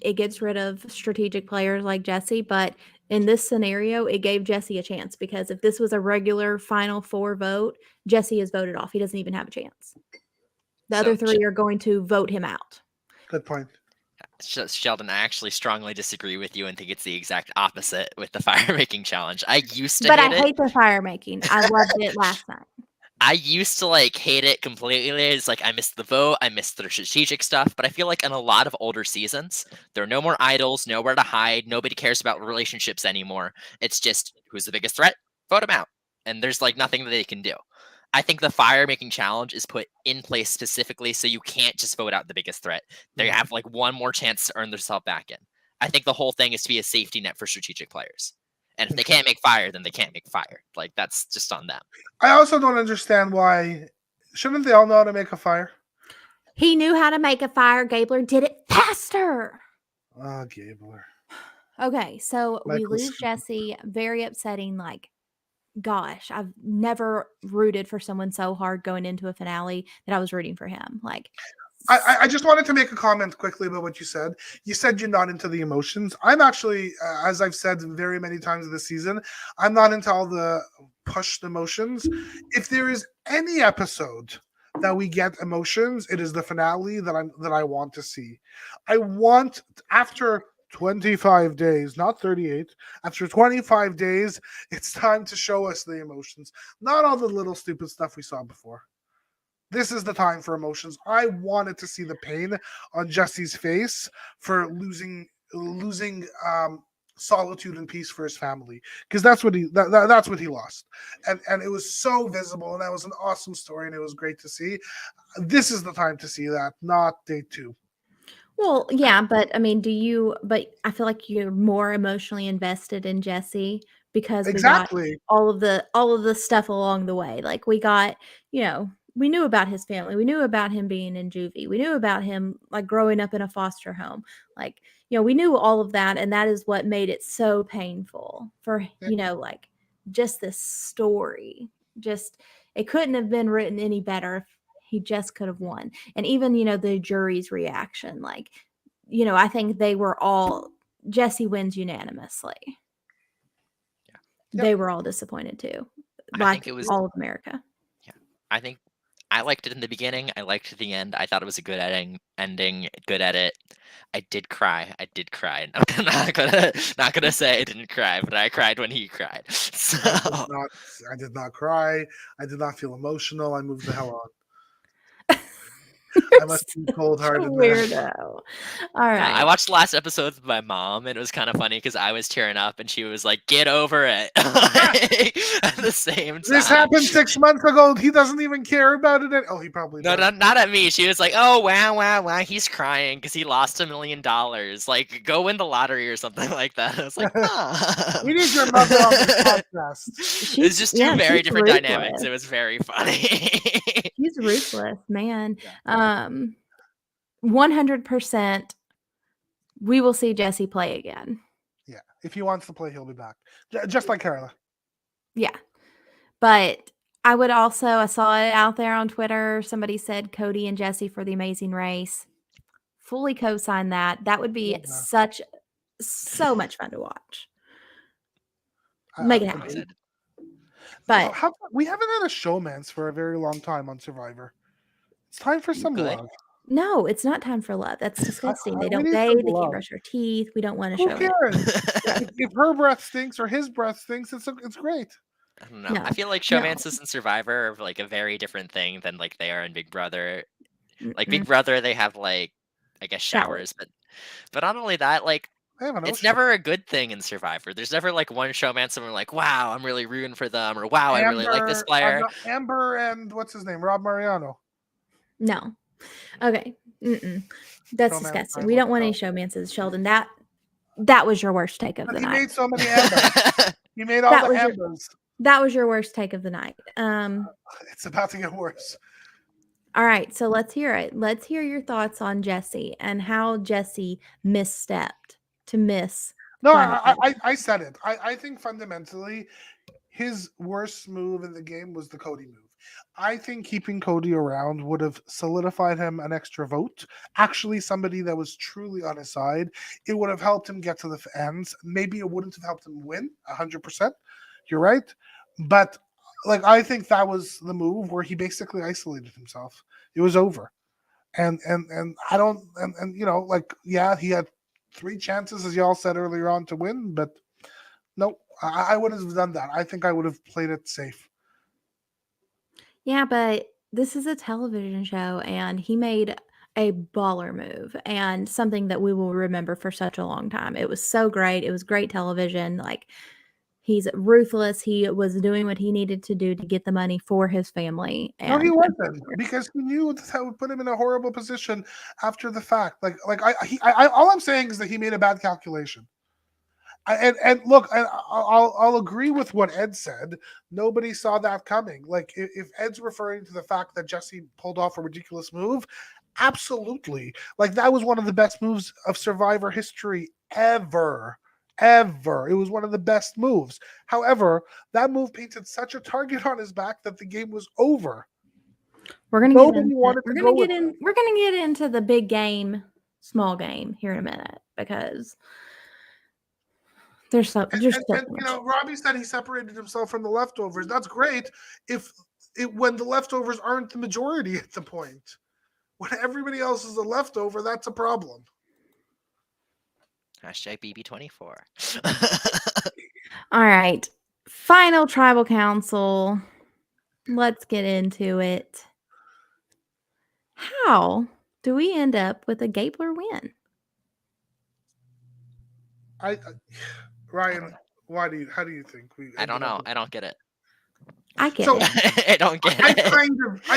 it gets rid of strategic players like Jesse, but in this scenario, it gave Jesse a chance, because if this was a regular Final Four vote, Jesse is voted off. He doesn't even have a chance. The other three are going to vote him out. Good point. Sheldon, I actually strongly disagree with you and think it's the exact opposite with the fire making challenge. I used to but hate I hate the fire making. I loved it last night. I used to hate it completely. It's like I missed the vote, I missed the strategic stuff, but I feel like in a lot of older seasons, there are no more idols, nowhere to hide, nobody cares about relationships anymore. It's just who's the biggest threat, vote him out. And there's nothing that they can do. I think the fire making challenge is put in place specifically so you can't just vote out the biggest threat. They have one more chance to earn themselves back in. I think the whole thing is to be a safety net for strategic players. And if they can't make fire, then they can't make fire. That's just on them. I also don't understand why. Shouldn't they all know how to make a fire? He knew how to make a fire. Gabler did it faster. Gabler. Okay, so we lose Jesse. Very upsetting. Gosh, I've never rooted for someone so hard going into a finale that I was rooting for him. I just wanted to make a comment quickly about what you said. You said you're not into the emotions. I'm actually, as I've said very many times this season, I'm not into all the pushed emotions. If there is any episode that we get emotions, it is the finale that I want to see. I want, after 25 days, not 38. After 25 days, it's time to show us the emotions, not all the little stupid stuff we saw before. This is the time for emotions. I wanted to see the pain on Jesse's face for losing solitude and peace for his family, because that's what he lost, and it was so visible, and that was an awesome story, and it was great to see. This is the time to see that, not day 2. Well, yeah, but I mean, but I feel like you're more emotionally invested in Jesse because exactly. We got all of the stuff along the way. We got, we knew about his family. We knew about him being in juvie. We knew about him growing up in a foster home. We knew all of that, and that is what made it so painful for, just this story. Just, it couldn't have been written any better if he just could have won. And even, the jury's reaction, I think they were all, Jesse wins unanimously. Yeah. They were all disappointed too. I think it was all of America. Yeah. I think I liked it in the beginning. I liked the end. I thought it was a good ending, good edit. I did cry. I'm not gonna say I didn't cry, but I cried when he cried. So I did not cry. I did not feel emotional. I moved the hell on. I must be cold-hearted. Weirdo. All right. I watched the last episode with my mom, and it was kind of funny because I was tearing up, and she was like, "Get over it." At the same time, this happened 6 months ago. He doesn't even care about it. Oh, he probably no, does. not at me. She was like, "Oh, wow, he's crying because he lost $1 million. Go win the lottery or something like that." I was like, we need your mother on the podcast. It's just two very different dynamics. It was very funny. He's ruthless, man. 100%. We will see Jesse play again. Yeah, if he wants to play, he'll be back. Just like Carla. Yeah, but I would also, I saw it out there on Twitter. Somebody said Cody and Jesse for the Amazing Race. Fully co-sign that. That would be so much fun to watch. Make it happen. But we haven't had a showmance for a very long time on Survivor. It's time for some love. No, it's not time for love. That's disgusting. They We don't need bathe, some they can't love. brush their teeth. We don't want to Who show it. cares? If her breath stinks or his breath stinks, it's great. I don't know. I No. feel like No. showmances in Survivor are like a very different thing than like they are in Big Brother. Like Big Mm-mm. Brother, they have like I guess Showers. showers, but not only that, like They have an it's ocean. never a good thing in Survivor. There's never like one showman someone like, wow, I'm really rooting for them, or wow, I really like this player. Amber and what's his name? Rob Mariano. No. Okay. Mm-mm. That's Showman disgusting. time We with don't want any showmances, Sheldon. That was your worst take of But the he night. made so many Ambers. He made all That the was your Ambers. that was your worst take of the night. It's about to get worse. All right, so let's hear it. Let's hear your thoughts on Jesse and how Jesse misstepped to miss No, final title. I said it. I think fundamentally his worst move in the game was the Cody move. I think keeping Cody around would have solidified him an extra vote. Actually, somebody that was truly on his side. It would have helped him get to the ends. Maybe it wouldn't have helped him win 100%. You're right. But like I think that was the move where he basically isolated himself. It was over. And I don't and you know, like yeah, he had 3 chances as y'all said earlier on to win, but no, I wouldn't have done that. I think I would have played it safe. Yeah, but this is a television show, and he made a baller move and something that we will remember for such a long time. It was so great. It was great television. Like, he's ruthless. He was doing what he needed to do to get the money for his family. No, he And wasn't because he knew that would put him in a horrible position after the fact. All I'm saying is that he made a bad calculation. And look, I'll agree with what Ed said. Nobody saw that coming. Like if Ed's referring to the fact that Jesse pulled off a ridiculous move, absolutely. Like that was one of the best moves of Survivor history ever. Ever. It was one of the best moves. However, that move painted such a target on his back that the game was over. we're gonna Nobody get into wanted we're to gonna go get with in it. we're gonna get into the big game, small game here in a minute because there's so And you much. know, Robbie said he separated himself from the leftovers. That's great if when the leftovers aren't the majority at the point. When everybody else is a leftover, that's a problem. Hashtag BB24. All right. Final tribal council. Let's get into it. How do we end up with a Gabler win? Ryan, how do you think we I don't ended up know. with- I don't get it. I get So it. I don't get I it.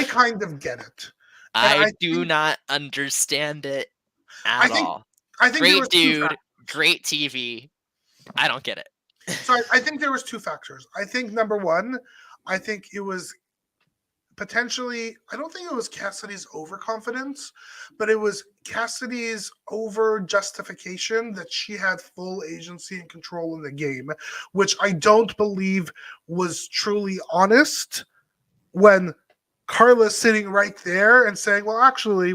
kind of get it. I do not understand it at all. I think there Great was two dude, great TV. I don't get it. So I think there was 2 factors. I think number 1, I think it was potentially, I don't think it was Cassidy's overconfidence, but it was Cassidy's over justification that she had full agency and control in the game, which I don't believe was truly honest when Carla's sitting right there and saying, well, actually.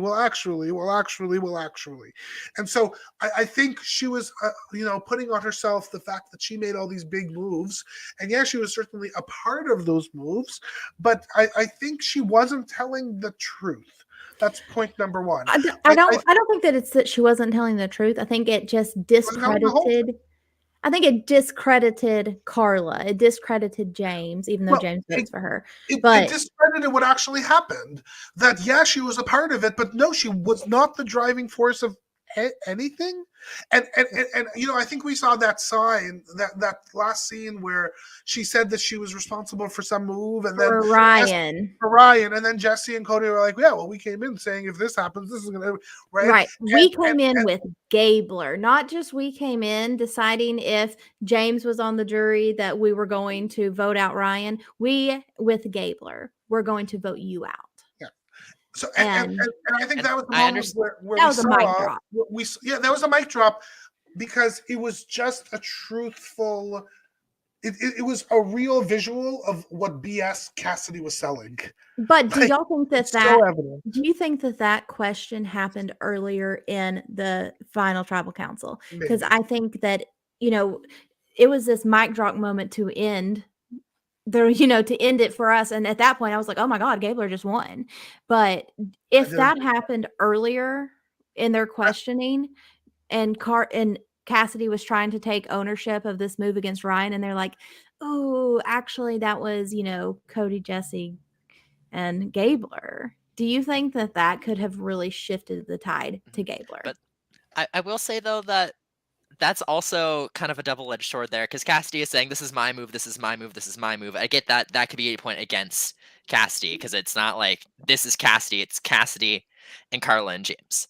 And so I think she was, putting on herself the fact that she made all these big moves. And yeah, she was certainly a part of those moves, but I think she wasn't telling the truth. That's point number 1. I don't think that it's that she wasn't telling the truth. I think it just discredited. I think it discredited Carla. It discredited James, even though James votes for her. It But discredited what actually happened. That, yeah, she was a part of it, but no, she was not the driving force of anything. And I think we saw that sign, that last scene where she said that she was responsible for some move, and then Ryan, and then Jesse and Cody were like, yeah, well, we came in saying if this happens, this is gonna right. We came in with Gabler, not just we came in deciding if James was on the jury that we were going to vote out Ryan. We with Gabler, we're going to vote you out. So and I think that was the moment where that was a mic drop. That was a mic drop because it was just a truthful. It was a real visual of what BS Cassidy was selling. But do y'all think that so do you think that question happened earlier in the final tribal council? Because I think that, it was this mic drop moment to end to end it for us. And at that point, I was like, oh my God, Gabler just won. But if that happened earlier in their questioning, and Cassidy was trying to take ownership of this move against Ryan, and they're like, oh, actually, that was Cody, Jesse, and Gabler. Do you think that could have really shifted the tide to Gabler? But I will say though that that's also kind of a double-edged sword there, because Cassidy is saying, this is my move, this is my move, this is my move. I get that could be a point against Cassidy, because it's not like this is Cassidy, it's Cassidy and Carla and James.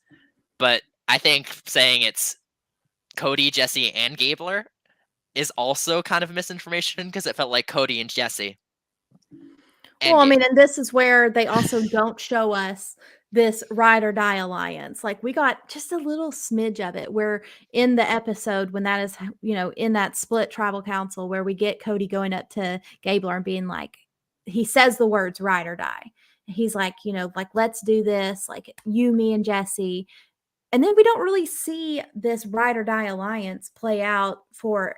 But I think saying it's Cody, Jesse, and Gabler is also kind of misinformation, because it felt like Cody and Jesse. Well, I mean, and this is where they also don't show us this ride or die alliance. Like, we got just a little smidge of it where in the episode when that is, in that split tribal council where we get Cody going up to Gabler and being like, he says the words ride or die. He's like, like, let's do this, like you, me, and Jesse. And then we don't really see this ride or die alliance play out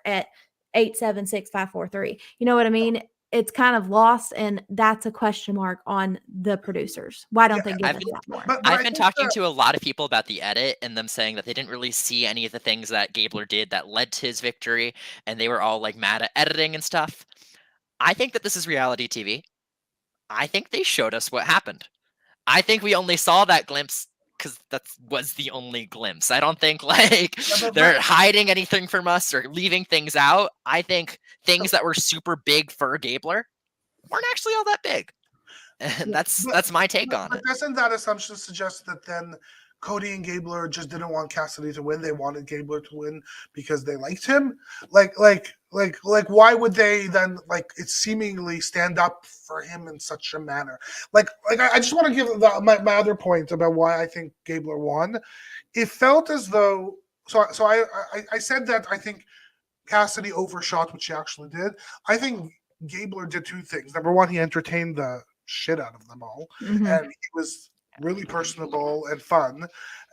at 876-543. You know what I mean? It's kind of lost, and that's a question mark on the producers. Why don't they give us that more? I've been talking to a lot of people about the edit, and them saying that they didn't really see any of the things that Gabler did that led to his victory, and they were all like mad at editing and stuff. I think that this is reality TV. I think they showed us what happened. I think we only saw that glimpse because that was the only glimpse. I don't think they're hiding anything from us or leaving things out. I think things that were super big for Gabler weren't actually all that big. And that's my take on it. Doesn't that assumption suggest that then Cody and Gabler just didn't want Cassidy to win? They wanted Gabler to win because they liked him. Like why would they then it seemingly stand up for him in such a manner? I just want to give my other point about why I think Gabler won. It felt as though I said that I think Cassidy overshot what she actually did. I think Gabler did two things. Number one, he entertained the shit out of them all, and he was really personable and fun,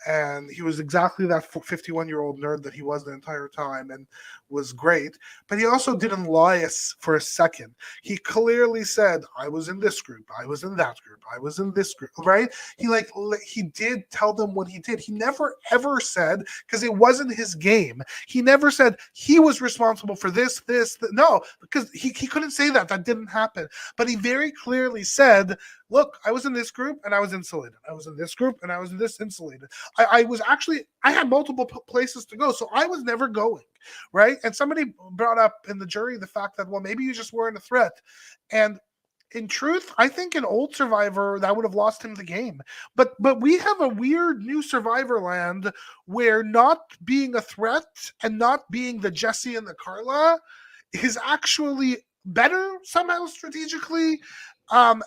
and he was exactly that 51-year-old nerd that he was the entire time, and was great. But he also didn't lie for a second. He clearly said, I was in this group, I was in that group, I was in this group, right? He did tell them what he did. He never ever said, because it wasn't his game, he never said he was responsible for this. No, because he couldn't say that didn't happen. But he very clearly said, look, I was in this group and I was insulated. I was in this group and I was in this insulated. I had multiple places to go, so I was never going, right? And somebody brought up in the jury the fact that, well, maybe you just weren't a threat. And in truth, I think an old Survivor, that would have lost him the game. But we have a weird new Survivor land where not being a threat and not being the Jesse and the Carla is actually better somehow strategically. And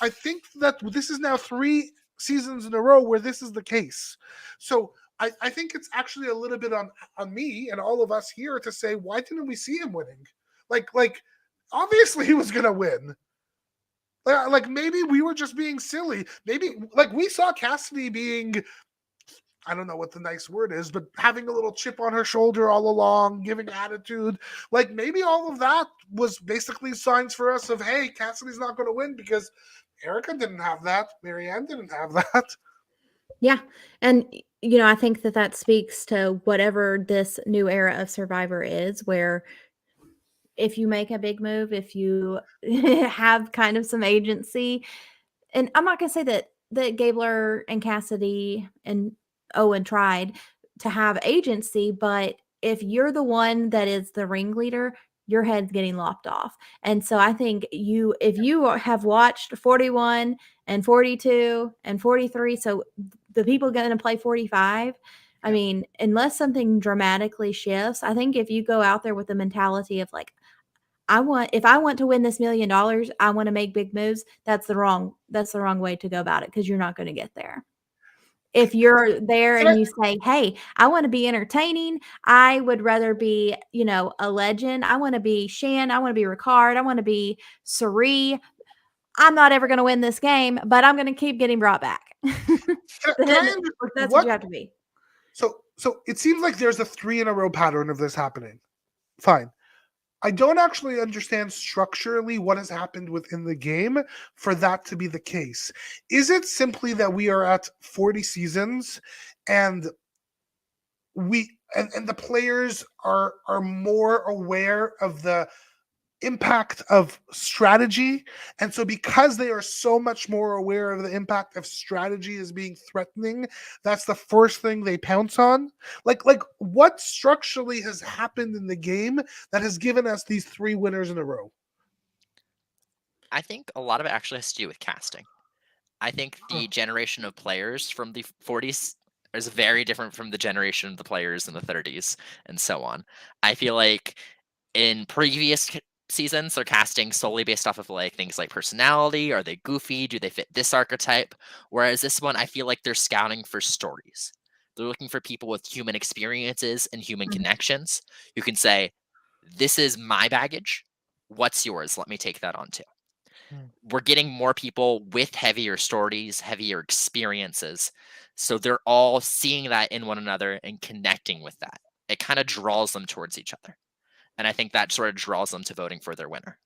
I think that this is now 3 seasons in a row where this is the case. So I think it's actually a little bit on me and all of us here to say, why didn't we see him winning? Like obviously he was gonna win. Like maybe we were just being silly. Maybe we saw Cassidy being, I don't know what the nice word is, but having a little chip on her shoulder all along, giving attitude. Maybe all of that was basically signs for us of, hey, Cassidy's not going to win because Erica didn't have that. Marianne didn't have that. Yeah. And, I think that speaks to whatever this new era of Survivor is, where if you make a big move, if you have kind of some agency, and I'm not going to say that Gabler and Cassidy and Owen tried to have agency, but if you're the one that is the ringleader, your head's getting lopped off. And so I think if you have watched 41 and 42 and 43, so the people going to play 45, I mean, unless something dramatically shifts, I think if you go out there with the mentality of if I want to win this $1 million, I want to make big moves, that's the wrong way to go about it, because you're not going to get there. If you're there and you say, hey, I want to be entertaining, I would rather be, a legend. I want to be Shan. I want to be Ricard. I want to be Sari. I'm not ever going to win this game, but I'm going to keep getting brought back. That's what you have to be. So it seems like there's a 3 in a row pattern of this happening. Fine. I don't actually understand structurally what has happened within the game for that to be the case. Is it simply that we are at 40 seasons and and the players are more aware of the impact of strategy, and so because they are so much more aware of the impact of strategy as being threatening, that's the first thing they pounce on? Like what structurally has happened in the game that has given us these 3 winners in a row? I think a lot of it actually has to do with casting. I think Huh. the generation of players from the 40s is very different from the generation of the players in the 30s and so on. I feel like in previous seasons, they're casting solely based off of like things like personality. Are they goofy? Do they fit this archetype? Whereas this one, I feel like they're scouting for stories. They're looking for people with human experiences and human Mhm. connections who can say, "This is my baggage. What's yours? Let me take that on too." Mm. We're getting more people with heavier stories, heavier experiences. So they're all seeing that in one another and connecting with that. It kind of draws them towards each other. And I think that sort of draws them to voting for their winner.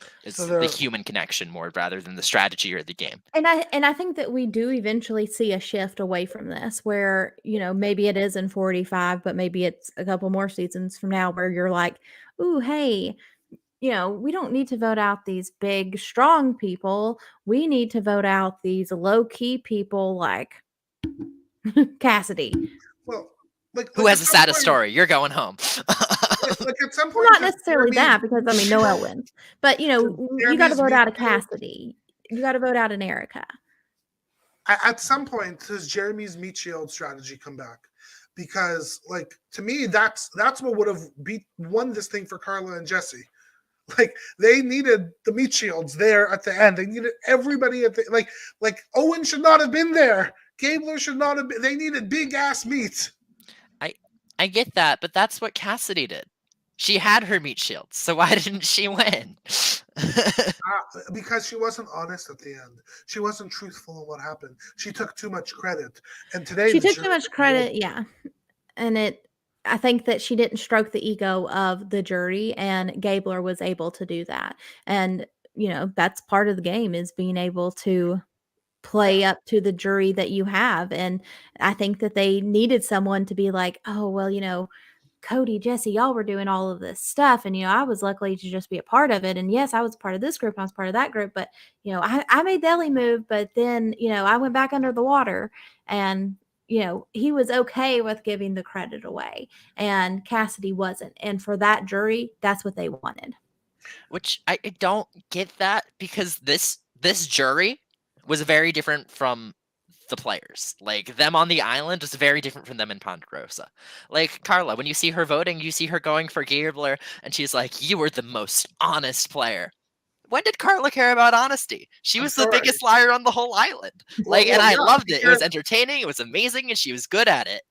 So It's the they're human connection more rather than the strategy or the game. And I think that we do eventually see a shift away from this where, maybe it is in 45, but maybe it's a couple more seasons from now where you're like, "Ooh, hey, we don't need to vote out these big, strong people. We need to vote out these low-key people like Cassidy." well, Who like has at the some saddest point, story? You're going home. like at some Well, point, not does necessarily Jeremy that because, Noelle wins. But, does you gotta Jeremy's vote meat out a shield Cassidy. You gotta vote out an Erica. at some point does Jeremy's meat shield strategy come back? Because like to me, that's what would have won this thing for Carla and Jesse. Like they needed the meat shields there at the end. They needed everybody at the like Owen should not have been there. Gabler should not have been. They needed big ass meat. I I get that, but that's what Cassidy did. She had her meat shields, so why didn't she win? Because she wasn't honest at the end. She wasn't truthful in what happened. She took too much credit. And today She the took too jury much credit, yeah, and I think that she didn't stroke the ego of the jury, and Gabler was able to do that, and, that's part of the game is being able to play up to the jury that you have, and I think that they needed someone to be like, "Oh, well, Cody, Jesse, y'all were doing all of this stuff, and I was lucky to just be a part of it. And yes, I was part of this group, I was part of that group, but I made the Ellie move, but then I went back under the water, and he was okay with giving the credit away, and Cassidy wasn't. And for that jury, that's what they wanted. Which I don't get that because this jury was very different from the players. Like them on the island is very different from them in Ponderosa. Like Carla, when you see her voting, you see her going for Gabler, and she's like, "You were the most honest player." When did Carla care about honesty? She I'm was the sorry. biggest liar on the whole island. Well, Like, and well, I yeah. loved it. It was Because, entertaining. It was amazing, and she was good at it.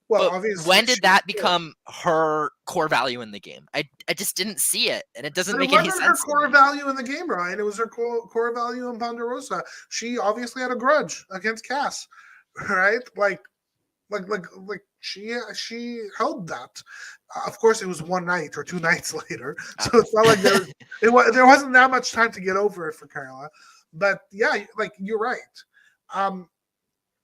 well, But obviously when she did that was good. become her core value in the game? I just didn't see it, and it doesn't But it make any wasn't her sense to core me. value in the game, Ryan. It was her core value in Ponderosa. She obviously had a grudge against Cass, right? Like she held that. Of course, it was one night or 2 nights later, so it's not like there wasn't that much time to get over it for Carla. But yeah, like you're right. Um,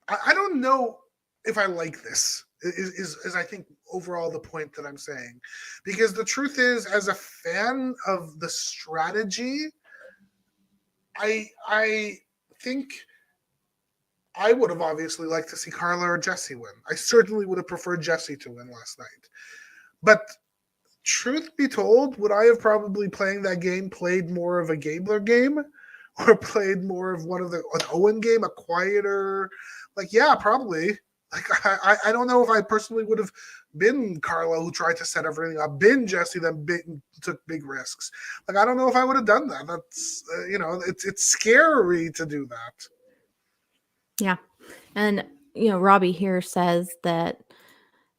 I don't know if I like this. Is I think overall the point that I'm saying, because the truth is, as a fan of the strategy, I think I would have obviously liked to see Carla or Jesse win. I certainly would have preferred Jesse to win last night. But truth be told, would I have probably playing that game played more of a Gabler game or played more of an Owen game, a quieter, like, yeah, probably. Like, I don't know if I personally would have been Carla who tried to set everything up, been Jesse that took big risks. Like, I don't know if I would have done that. That's, it's scary to do that. Yeah. And, Robbie here says that,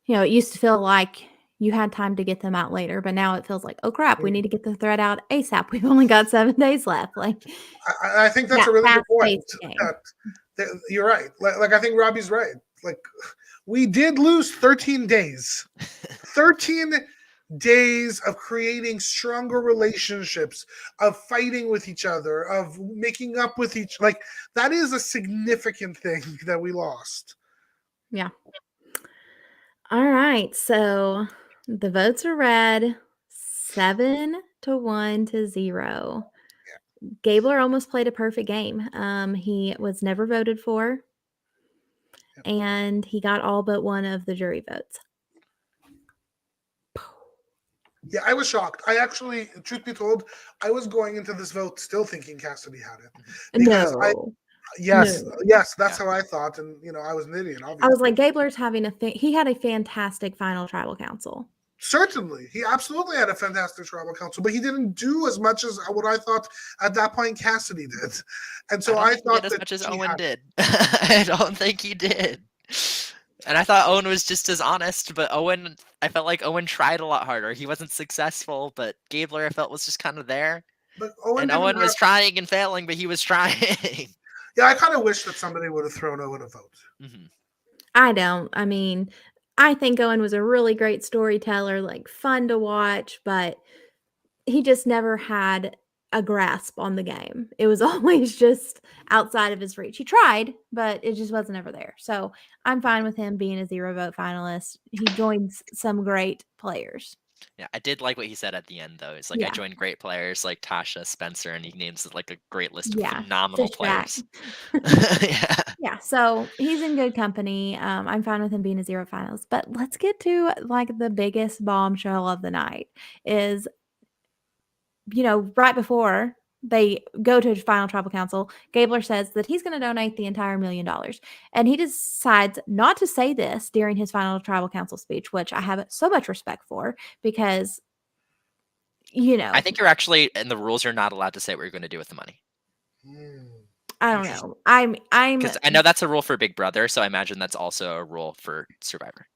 it used to feel like you had time to get them out later, but now it feels like, oh crap, we need to get the thread out ASAP. We've only got 7 days left. Like, I think that's that a really good point. fast-paced game. You're right. Like I think Robbie's right. Like we did lose 13 days. 13 days of creating stronger relationships, of fighting with each other, of making up with each, like, that is a significant thing that we lost. Yeah. All right. So the votes are read 7-1-0. Gabler almost played a perfect game. He was never voted for, and he got all but one of the jury votes. Yeah, I was shocked. I actually, truth be told, I was going into this vote still thinking Cassidy had it. Because No. yes, No. that's how I thought. And, I was an idiot, I was obviously. like, Gabler's having he had a fantastic final tribal council. Certainly. He absolutely had a fantastic tribal council, but he didn't do as much as what I thought at that point Cassidy did. And so I I don't think he thought did as that much as she Owen had did. I don't think he did. And I thought Owen was just as honest, but I felt like Owen tried a lot harder. He wasn't successful, but Gabler, I felt, was just kind of there. But Owen And didn't Owen have. was trying and failing, but he was trying. Yeah, I kind of wish that somebody would have thrown Owen a vote. Mhm. I don't. I mean, I think Owen was a really great storyteller, like fun to watch, but he just never had a grasp on the game. It was always just outside of his reach. He tried, but it just wasn't ever there. So I'm fine with him being a 0 vote finalist. He joins some great players. Yeah, I did like what he said at the end, though. It's like, I Yeah. joined great players like Tasha, Spencer, and he names like a great list of Yeah. phenomenal Fishback. players. Yeah. Yeah, so he's in good company. I'm fine with him being a 0 finalist. But let's get to like the biggest bombshell of the night is, right before they go to final tribal council, Gabler says that he's going to donate the entire $1 million. And he decides not to say this during his final tribal council speech, which I have so much respect for because, I think you're actually, in the rules, you're not allowed to say what you're going to do with the money. I don't know. I'm Because I know that's a rule for Big Brother, so I imagine that's also a rule for Survivor.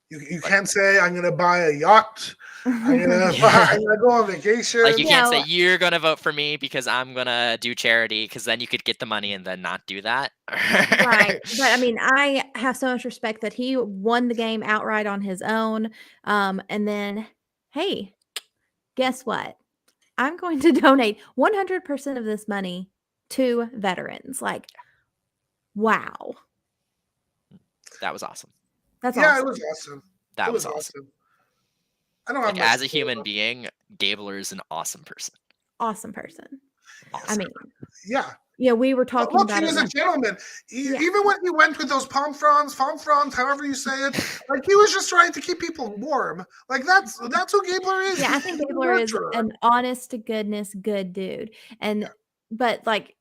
You can't say, I'm going to buy a yacht. I'm going to go on vacation. Like, you can't say, you're going to vote for me because I'm going to do charity, because then you could get the money and then not do that. Right. But I mean, I have so much respect that he won the game outright on his own. And then, hey, guess what? I'm going to donate 100% of this money to veterans. Like, wow. That was awesome. That's Yeah, awesome. it was awesome. That was awesome. I don't have like, as a human being, Gabler is an awesome person. Awesome person. Awesome. I mean, yeah, we were talking look, about he was a gentleman. Yeah. Even when he went with those palm fronds, however you say it, like, he was just trying to keep people warm. Like, that's who Gabler is. Yeah, I think Gabler is an honest to goodness good dude. And but like,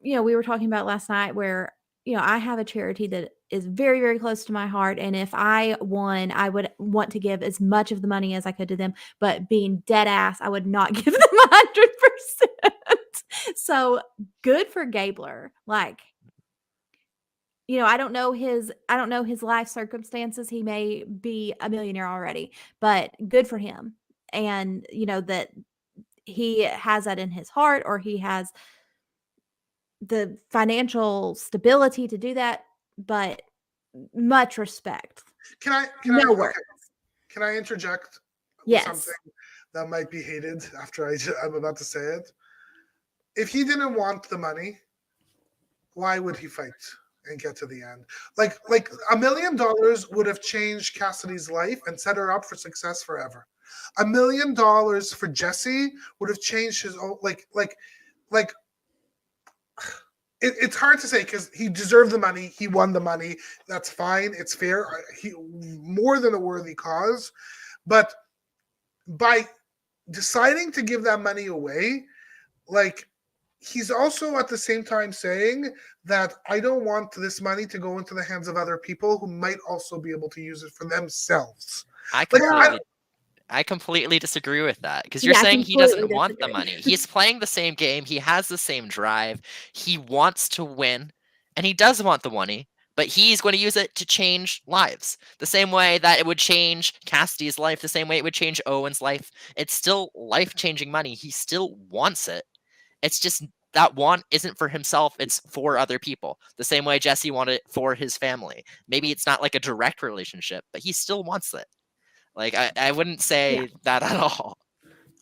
we were talking about last night where, I have a charity that is very, very close to my heart. And if I won, I would want to give as much of the money as I could to them. But being dead ass, I would not give them 100%. So good for Gabler. Like, I don't know his life circumstances. He may be a millionaire already, but good for him. And that he has that in his heart, or he has the financial stability to do that, but much respect. Can I interject with something that might be hated after I'm about to say it? If he didn't want the money, why would he fight and get to the end? Like $1 million would have changed Cassidy's life and set her up for success forever. $1 million for Jesse would have changed his own, it's hard to say because he deserved the money. He won the money. That's fine. It's fair. He more than a worthy cause. But by deciding to give that money away, like, he's also at the same time saying that I don't want this money to go into the hands of other people who might also be able to use it for themselves. I completely disagree with that, because you're saying he doesn't want the money. He's playing the same game. He has the same drive. He wants to win, and he does want the money, but he's going to use it to change lives. The same way that it would change Cassidy's life, the same way it would change Owen's life. It's still life-changing money. He still wants it. It's just that want isn't for himself, it's for other people. The same way Jesse wanted it for his family. Maybe it's not like a direct relationship, but he still wants it. Like I wouldn't say that at all.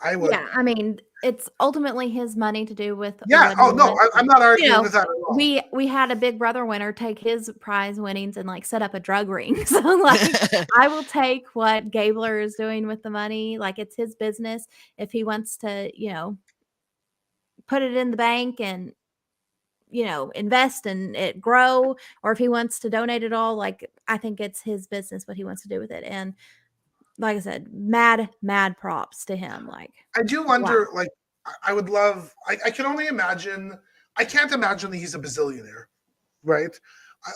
I would. Yeah, I mean, it's ultimately his money to do with Yeah. what he Oh no, wants. I'm not You arguing know, with that at all. we had a Big Brother winner take his prize winnings and like set up a drug ring. So like, I will take what Gabler is doing with the money. Like it's his business. If he wants to, put it in the bank and invest and it grow, or if he wants to donate it all, like I think it's his business what he wants to do with it. And like I said, mad props to him. Like, I do wow. wonder, like, I would love, I can only imagine, I can't imagine that he's a bazillionaire, right?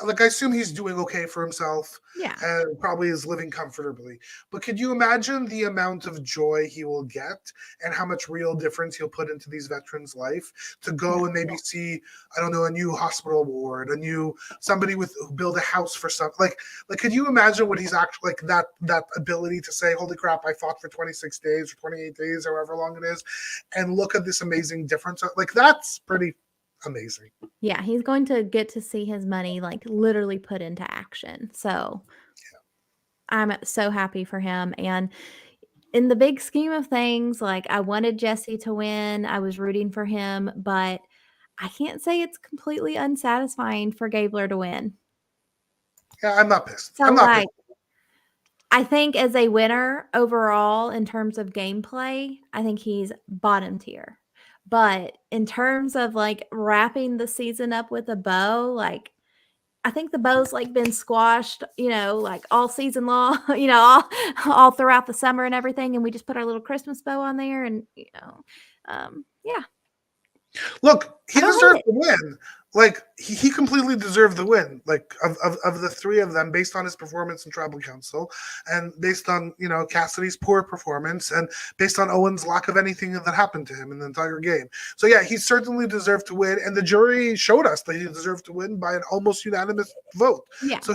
I assume he's doing okay for himself Yeah. and probably is living comfortably. But could you imagine the amount of joy he will get and how much real difference he'll put into these veterans' life to go and maybe see, I don't know, a new hospital ward, somebody who build a house for some, like could you imagine what he's actually like that ability to say, holy crap, I fought for 26 days or 28 days, however long it is, and look at this amazing difference. Like that's pretty amazing. Yeah, he's going to get to see his money like literally put into action. So I'm so happy for him. And in the big scheme of things, like I wanted Jesse to win. I was rooting for him, but I can't say it's completely unsatisfying for Gabler to win. Yeah, I'm not pissed. So I'm not pissed. I think as a winner overall in terms of gameplay, I think he's bottom tier. But in terms of like wrapping the season up with a bow, like I think the bow's like been squashed, like all season long, all throughout the summer and everything. And we just put our little Christmas bow on there and, yeah. Look, he I don't hate deserved it. the win. Like he completely deserved the win. Like of the three of them, based on his performance in Tribal Council, and based on Cassidy's poor performance, and based on Owen's lack of anything that happened to him in the entire game. So yeah, he certainly deserved to win, and the jury showed us that he deserved to win by an almost unanimous vote. Yeah. So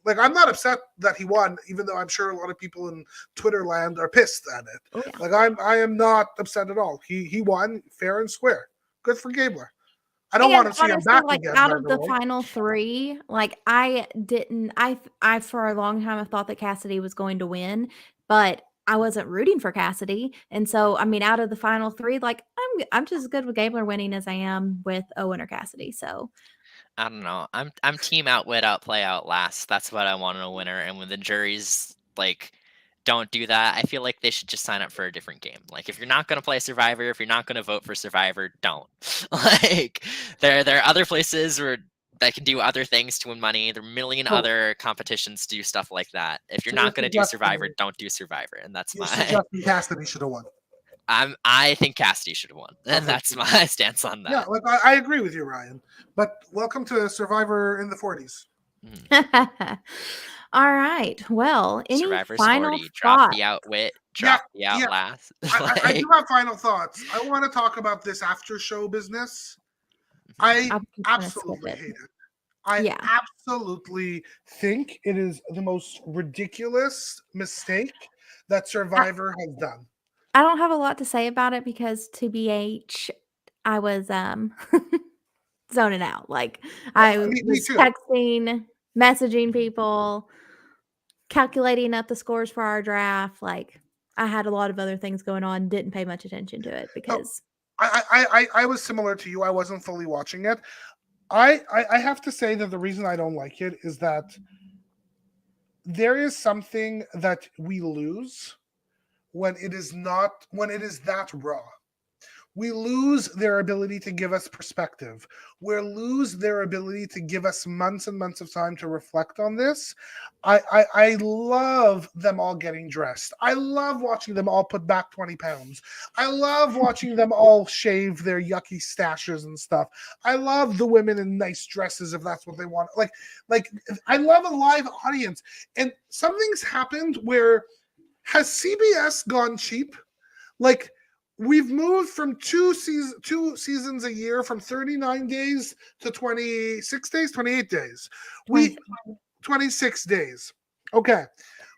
I'm not upset that he won, even though I'm sure a lot of people in Twitter land are pissed at it. Oh, yeah. Like I am not upset at all. He won fair and square. Good for Gabler. I don't want to see him back like again. out of the final three, like I for a long time I thought that Cassidy was going to win, but I wasn't rooting for Cassidy. And so I mean, out of the final three, like I'm just as good with Gabler winning as I am with Owen or Cassidy. So I don't know. I'm team outwit, outplay, outlast. That's what I want in a winner. And when the juries like don't do that, I feel like they should just sign up for a different game. Like if you're not gonna play Survivor, if you're not gonna vote for Survivor, don't. Like there are other places where that can do other things to win money. There are a million other competitions to do stuff like that. If you're not gonna do Survivor, don't do Survivor. And that's suggesting Cassidy should have won. I think Cassidy should have won. And that's my stance on that. Yeah, like I agree with you, Ryan. But welcome to Survivor in the 40s. All right. Well, any Survivor's final 40. thoughts? Drop the outwit, drop the outlast. I do have final thoughts. I want to talk about this after show business. I absolutely hate it. I absolutely think it is the most ridiculous mistake that Survivor has done. I don't have a lot to say about it because TBH, I was zoning out. Like I was texting, messaging people, calculating up the scores for our draft. Like I had a lot of other things going on, didn't pay much attention to it because I was similar to you. I wasn't fully watching it. I have to say that the reason I don't like it is that there is something that we lose when it is that raw. We lose their ability to give us perspective. We lose their ability to give us months and months of time to reflect on this. I love them all getting dressed. I love watching them all put back 20 pounds. I love watching them all shave their yucky stashes and stuff. I love the women in nice dresses if that's what they want. Like I love a live audience. And something's happened where has CBS gone cheap? Like we've moved from two seasons a year from 39 days to 26 days, 28 days. 26 days. Okay.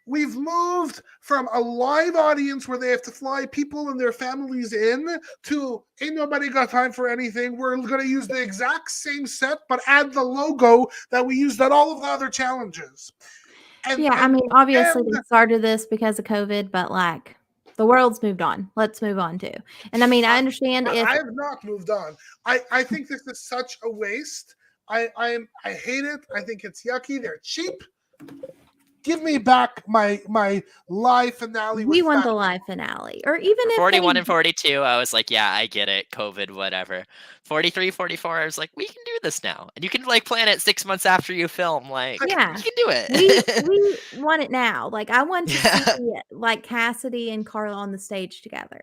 We've moved from a live audience where they have to fly people and their families in to ain't nobody got time for anything. We're going to use the exact same set, but add the logo that we used on all of the other challenges. And Yeah, I and mean, obviously and they started this because of COVID, but like the world's moved on. Let's move on too. And I mean, I understand if I have not moved on. I think this is such a waste. I hate it. I think it's yucky. They're cheap. Give me back my live finale with we want fat. the live finale, or even For if 41 they and 42, I was like, yeah, I get it. COVID, whatever. 43, 44, I was like, we can do this now. And you can like plan it 6 months after you film. Like, yeah, you can do we it. we want it now. Like I want to see Yeah. like Cassidy and Carla on the stage together.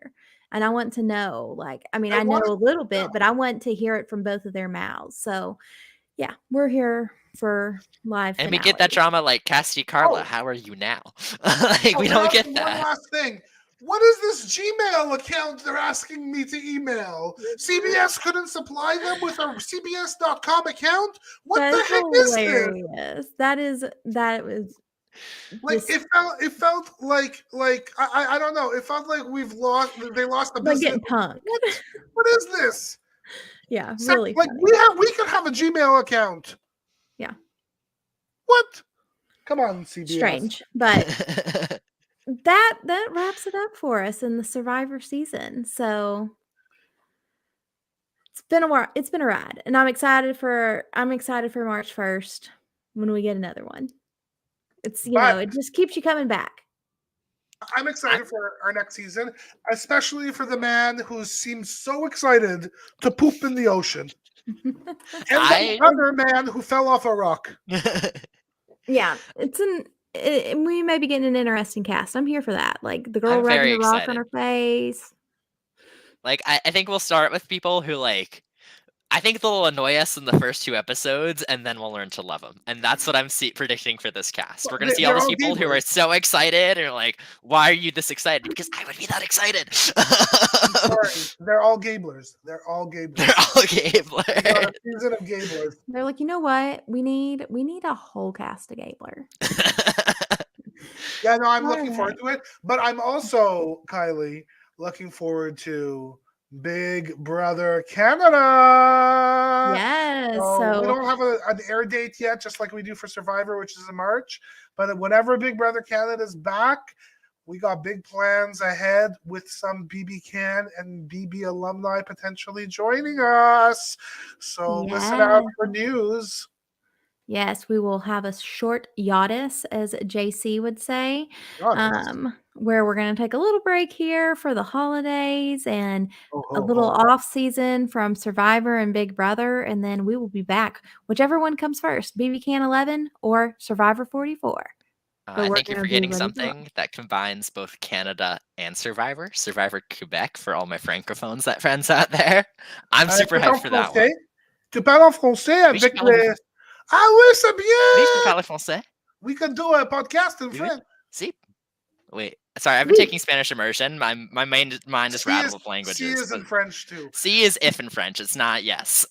And I want to know, like, I mean, I I know want a little yeah. bit, but I want to hear it from both of their mouths. So yeah, we're here for live And we finale. get that drama like Cassidy Carla, Oh, how are you now? Like, we don't get one that. last thing. What is this Gmail account they're asking me to email? CBS couldn't supply them with a CBS.com account? What That the is heck is this? hilarious. That was Like just it felt like I don't know. It felt like they lost the like business. getting punked. What is this? Yeah, really Like funny. we could have a Gmail account. Yeah. What? Come on, CBS. Strange, but that wraps it up for us in the Survivor season. So it's been a while. It's been a ride, and I'm excited for March 1st when we get another one. It's But it just keeps you coming back. I'm excited for our next season, especially for the man who seems so excited to poop in the ocean. And the other man who fell off a rock. Yeah, we may be getting an interesting cast. I'm here for that. Like the girl I'm rubbing very the rock on excited. her face. Like, I think we'll start with people who like, I think they'll annoy us in the first 2 episodes, and then we'll learn to love them. And that's what I'm predicting for this cast. We're gonna see all They're these all people who are gamblers. so excited and are like, "Why are you this excited?" Because I would be that excited. Sorry, they're all gablers. They're all gablers. They're all We got a Gabler. season of gablers. They're like, you know what? We need a whole cast of Gabler. Yeah, no, I'm All looking forward to it. But I'm also, Kylie, looking forward to Big Brother Canada. Yes. We So don't have an air date yet, just like we do for Survivor, which is in March. But whenever Big Brother Canada is back, we got big plans ahead with some BB Can and BB alumni potentially joining us. So listen out for news. yes, we will have a short yachtis, as JC would say, where we're going to take a little break here for the holidays and a little off season from Survivor and Big Brother, and then we will be back, whichever one comes first, BB Can 11 or Survivor 44. I think you're forgetting something that combines both Canada and Survivor. Survivor Quebec for all my francophones that friends out there. I'm super hyped for that one. Tu parles en français avec les... Ah oui, c'est bien! Oui, je parle français. We can do a podcast in French. See? Wait, sorry, I've been taking Spanish immersion. My mind is rattled with languages. C is in French too. C is if in French. It's not yes.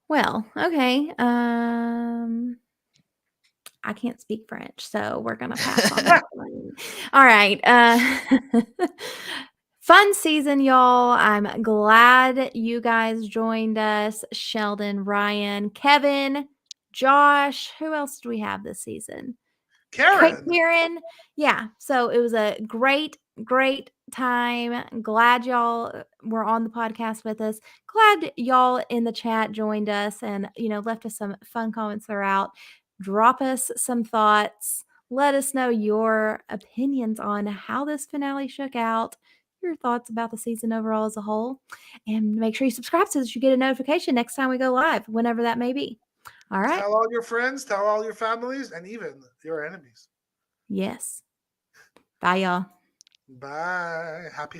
Well, okay. I can't speak French, so we're gonna pass on that one. All right. Fun season, y'all. I'm glad you guys joined us. Sheldon, Ryan, Kevin, Josh. Who else do we have this season? Karen. Yeah. So it was a great time. Glad y'all were on the podcast with us. Glad y'all in the chat joined us and left us some fun comments throughout. Drop us some thoughts. Let us know your opinions on how this finale shook out, your thoughts about the season overall as a whole, and make sure you subscribe so that you get a notification next time we go live, whenever that may be. All right. Tell all your friends, tell all your families, and even your enemies. Yes. Bye, y'all. Bye. Happy